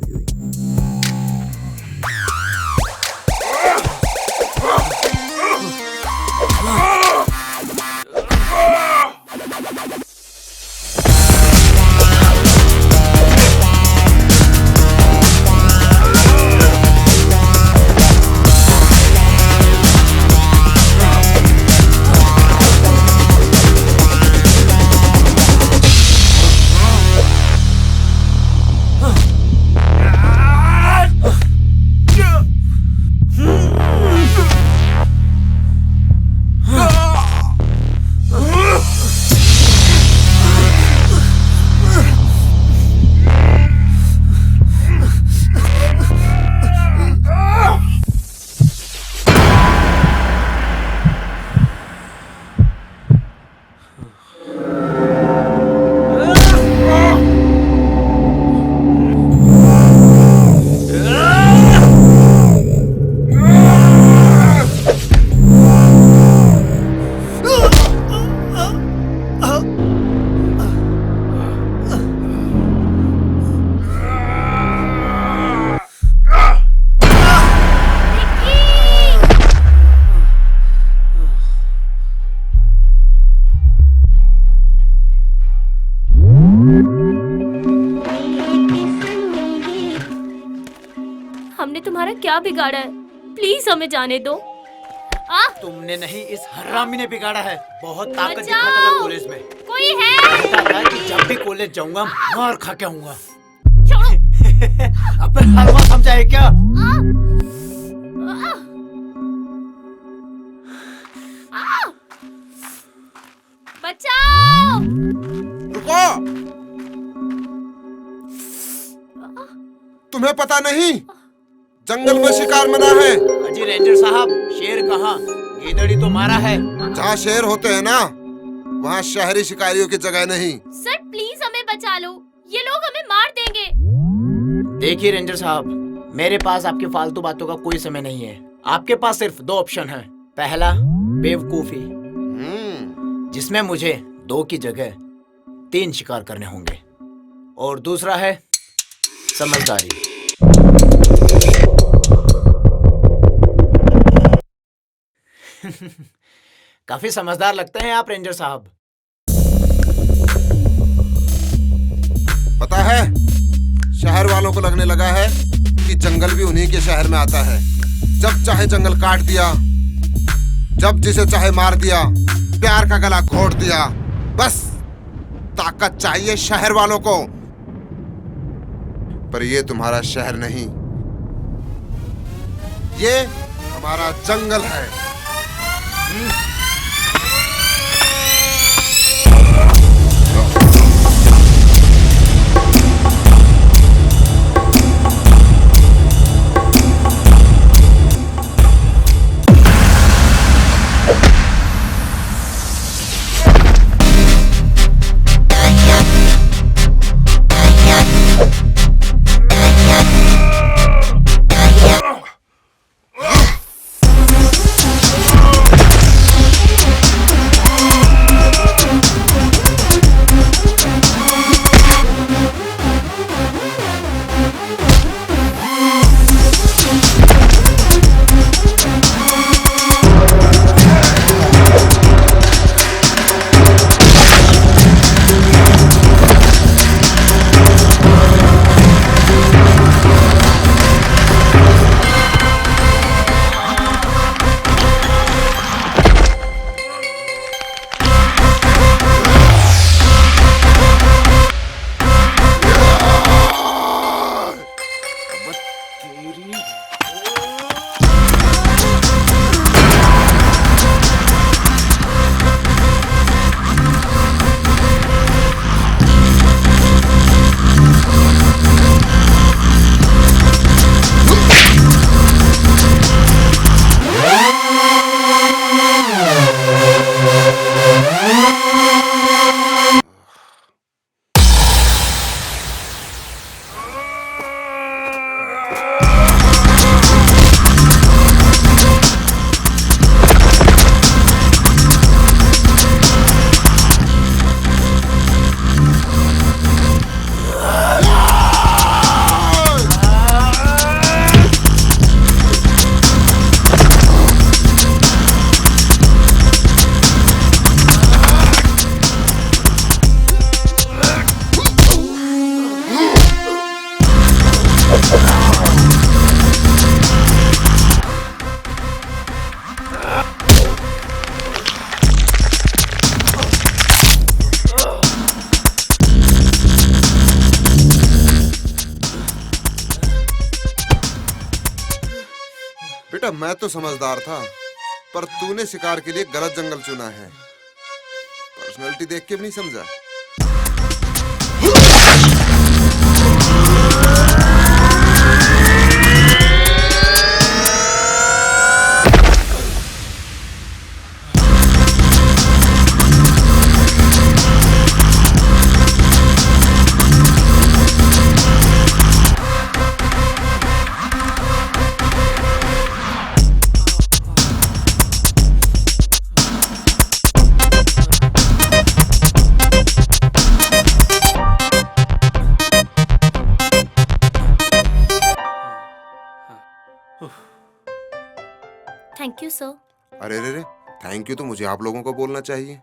तुम्हारा क्या बिगाड़ा है? प्लीज हमें जाने दो। तुमने नहीं, इस हरामी ने बिगाड़ा है। बहुत ताकत बचाओ! दिखाता था कॉलेज में। कोई है? कहता था कि जब भी कॉलेज जाऊंगा मार खा के आऊंगा। अब हलवा समझा है क्या? बचाओ! रुको! तुम्हें पता नहीं जंगल में शिकार मना है। अजी रेंजर साहब, शेर कहाँ? गीदड़ी तो मारा है। जहाँ शेर होते हैं ना, वहाँ शहरी शिकारियों की जगह नहीं। सर प्लीज हमें बचा लो, ये लोग हमें मार देंगे। देखिए रेंजर साहब, मेरे पास आपकी फालतू बातों का कोई समय नहीं है। आपके पास सिर्फ 2 ऑप्शन हैं। पहला बेवकूफी, जिसमें मुझे 2 की जगह 3 शिकार करने होंगे, और दूसरा है समझदारी। काफी समझदार लगते हैं आप रेंजर साहब। पता है, शहर वालों को लगने लगा है कि जंगल भी उन्हीं के शहर में आता है। जब चाहे जंगल काट दिया, जब जिसे चाहे मार दिया, प्यार का गला घोट दिया। बस ताकत चाहिए शहर वालों को। पर ये तुम्हारा शहर नहीं, ये हमारा जंगल है। बेटा मैं तो समझदार था, पर तूने शिकार के लिए गलत जंगल चुना है। पर्सनालिटी देख के भी नहीं समझा। Thank you sir. अरे रे रे, थैंक यू तो मुझे आप लोगों को बोलना चाहिए।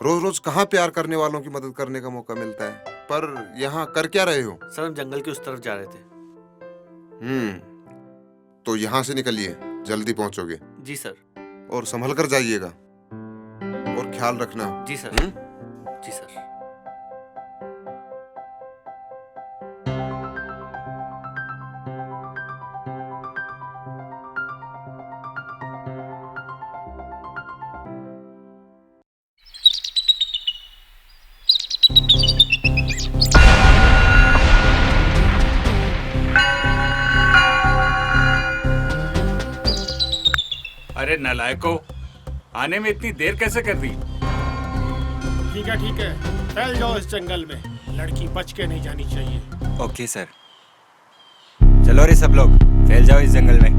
रोज रोज कहाँ प्यार करने वालों की मदद करने का मौका मिलता है। पर यहाँ कर क्या रहे हो? सर हम जंगल के उस तरफ जा रहे थे। तो यहाँ से निकलिए, जल्दी पहुंचोगे। जी सर। और संभल कर जाइएगा और ख्याल रखना। जी सर। जी सर। अरे नालायको, आने में इतनी देर कैसे कर दी? ठीक है, फैल जाओ इस जंगल में, लड़की बच के नहीं जानी चाहिए। Okay sir. चलो रे सब लोग, फैल जाओ इस जंगल में।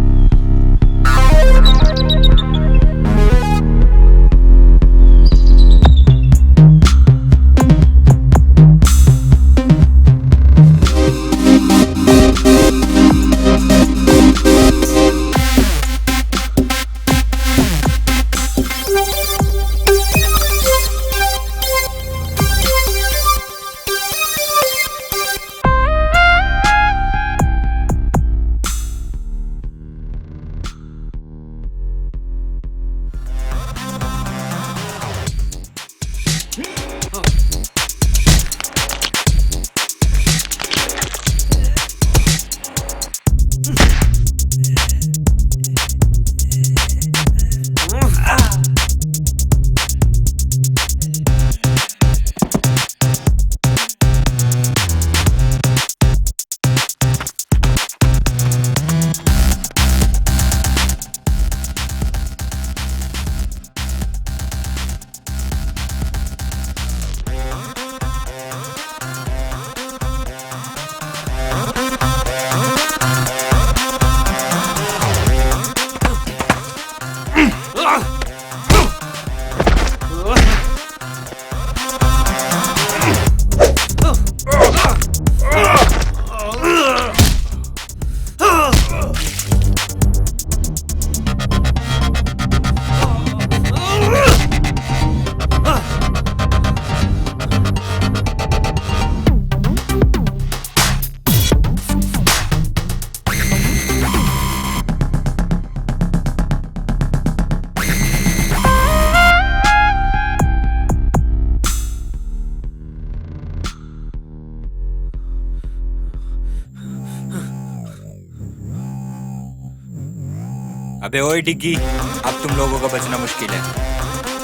अबे ओए डिग्गी, अब तुम लोगों का बचना मुश्किल है।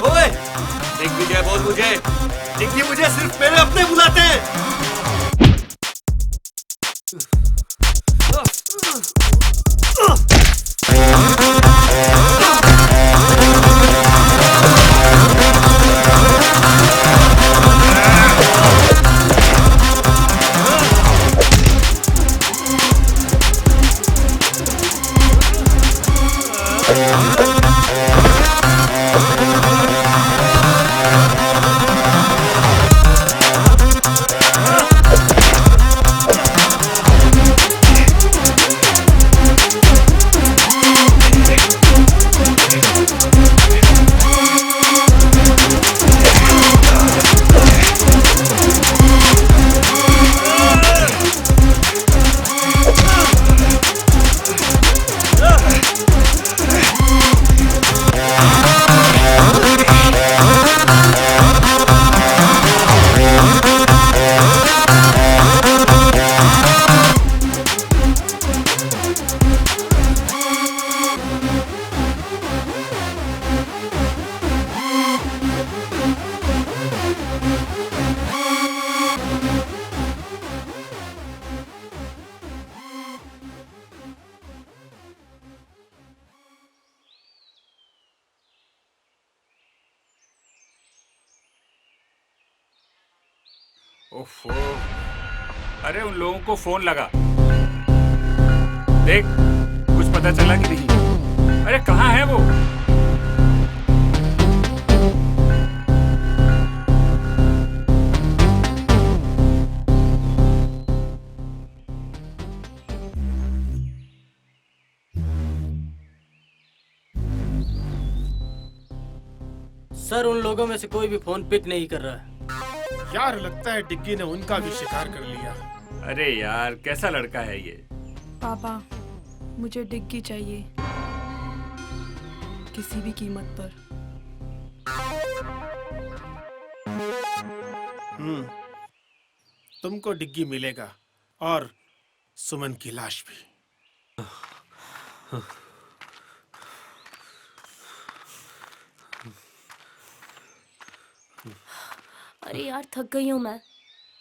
ओए, दिग्विजय बोल मुझे, डिग्गी मुझे सिर्फ मेरे अपने बुलाते हैं। ओफो, अरे उन लोगों को फोन लगा, देख कुछ पता चला कि नहीं? अरे कहाँ है वो? सर उन लोगों में से कोई भी फोन पिक नहीं कर रहा है। यार लगता है डिग्गी ने उनका भी शिकार कर लिया। अरे यार कैसा लड़का है ये? पापा, मुझे डिग्गी चाहिए, किसी भी कीमत पर। तुमको डिग्गी मिलेगा और सुमन की लाश भी। अरे यार थक गई हूँ मैं,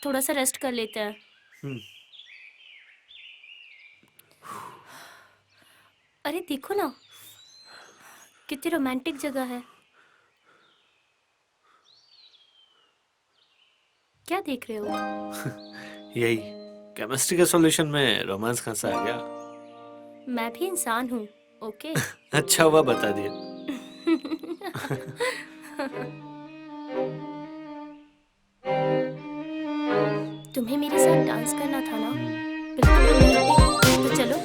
थोड़ा सा रेस्ट कर लेते हैं। अरे देखो ना, कितनी रोमांटिक जगह है। क्या देख रहे हो? यही केमिस्ट्री के सॉल्यूशन में रोमांस कहाँ से आ गया? मैं भी इंसान हूँ, ओके? अच्छा हुआ बता दिया। तुम्हें मेरे साथ डांस करना था ना? बिल्कुल, तो चलो।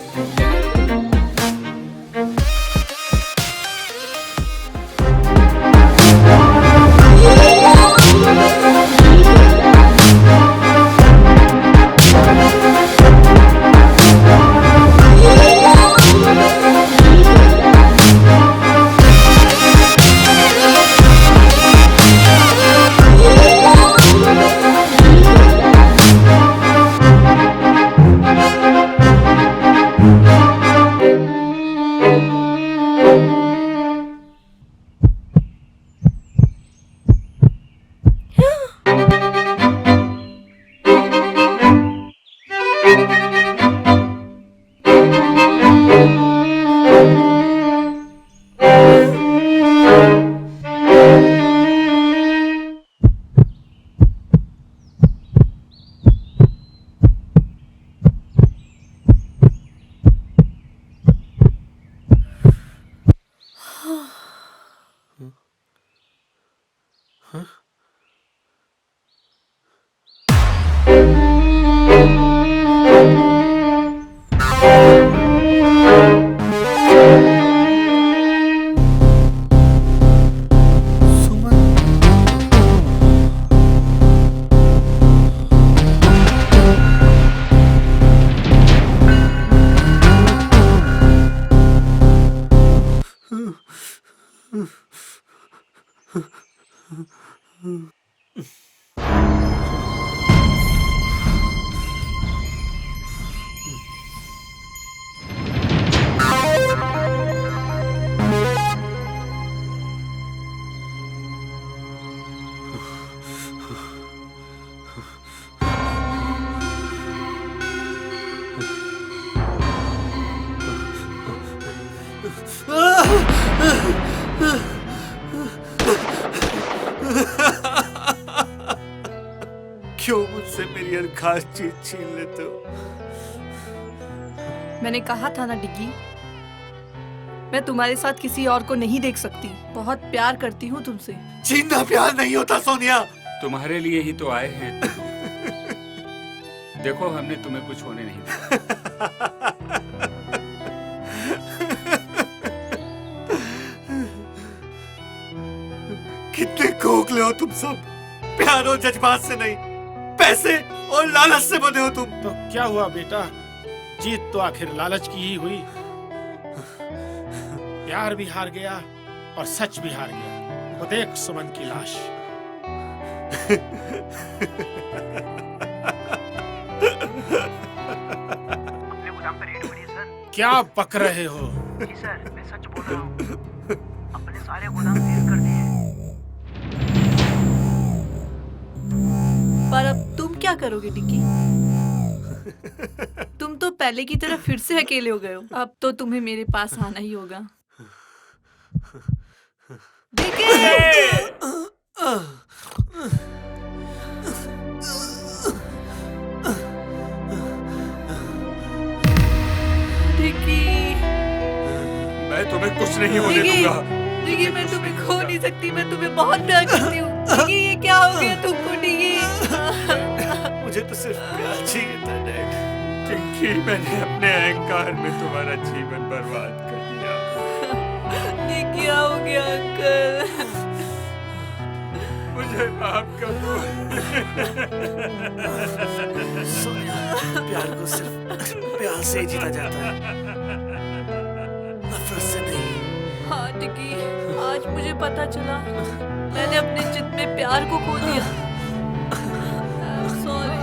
क्यों मुझसे मेरी हर खास चीज छीन लेते हो? मैंने कहा था ना डिग्गी, मैं तुम्हारे साथ किसी और को नहीं देख सकती। बहुत प्यार करती हूँ तुमसे। छीनना प्यार नहीं होता सोनिया। तुम्हारे लिए ही तो आए हैं। देखो हमने तुम्हें कुछ होने नहीं दिया। कितने खोखले हो तुम सब। प्यार और जज्बात से नहीं, पैसे और लालच से बने हो तुम। तो क्या हुआ बेटा, जीत तो आखिर लालच की ही हुई। प्यार भी हार गया और सच भी हार गया। वो देख सुमन की लाश। क्या बक रहे हो? जी सर, मैं सच बोल रहा हूँ। अपने सारे गोदाम सील कर दिए। पर अब तुम क्या करोगे डिग्गी? तुम तो पहले की तरह फिर से अकेले हो गए हो। अब तो तुम्हें मेरे पास आना ही होगा। मैं तुम्हें कुछ नहीं होने दूंगा। डिग्गी, मैं तुम्हें खो नहीं सकती। मैं तुम्हें बहुत प्यार करती हूँ। डिग्गी, ये क्या हो गया तुमको डिग्गी? मुझे तो सिर्फ प्यार चाहिए था डैड। चिंकी, मैंने अपने अहंकार में तुम्हारा जीवन बर्बाद कर दिया। ये क्या हो गया अंकल? मुझे माफ कर दो। सोनिया, प्यार को सिर्फ प्यार से ही जीता जाता है। टिकी, आज मुझे पता चला मैंने अपने जिद में प्यार को खो दिया। सॉरी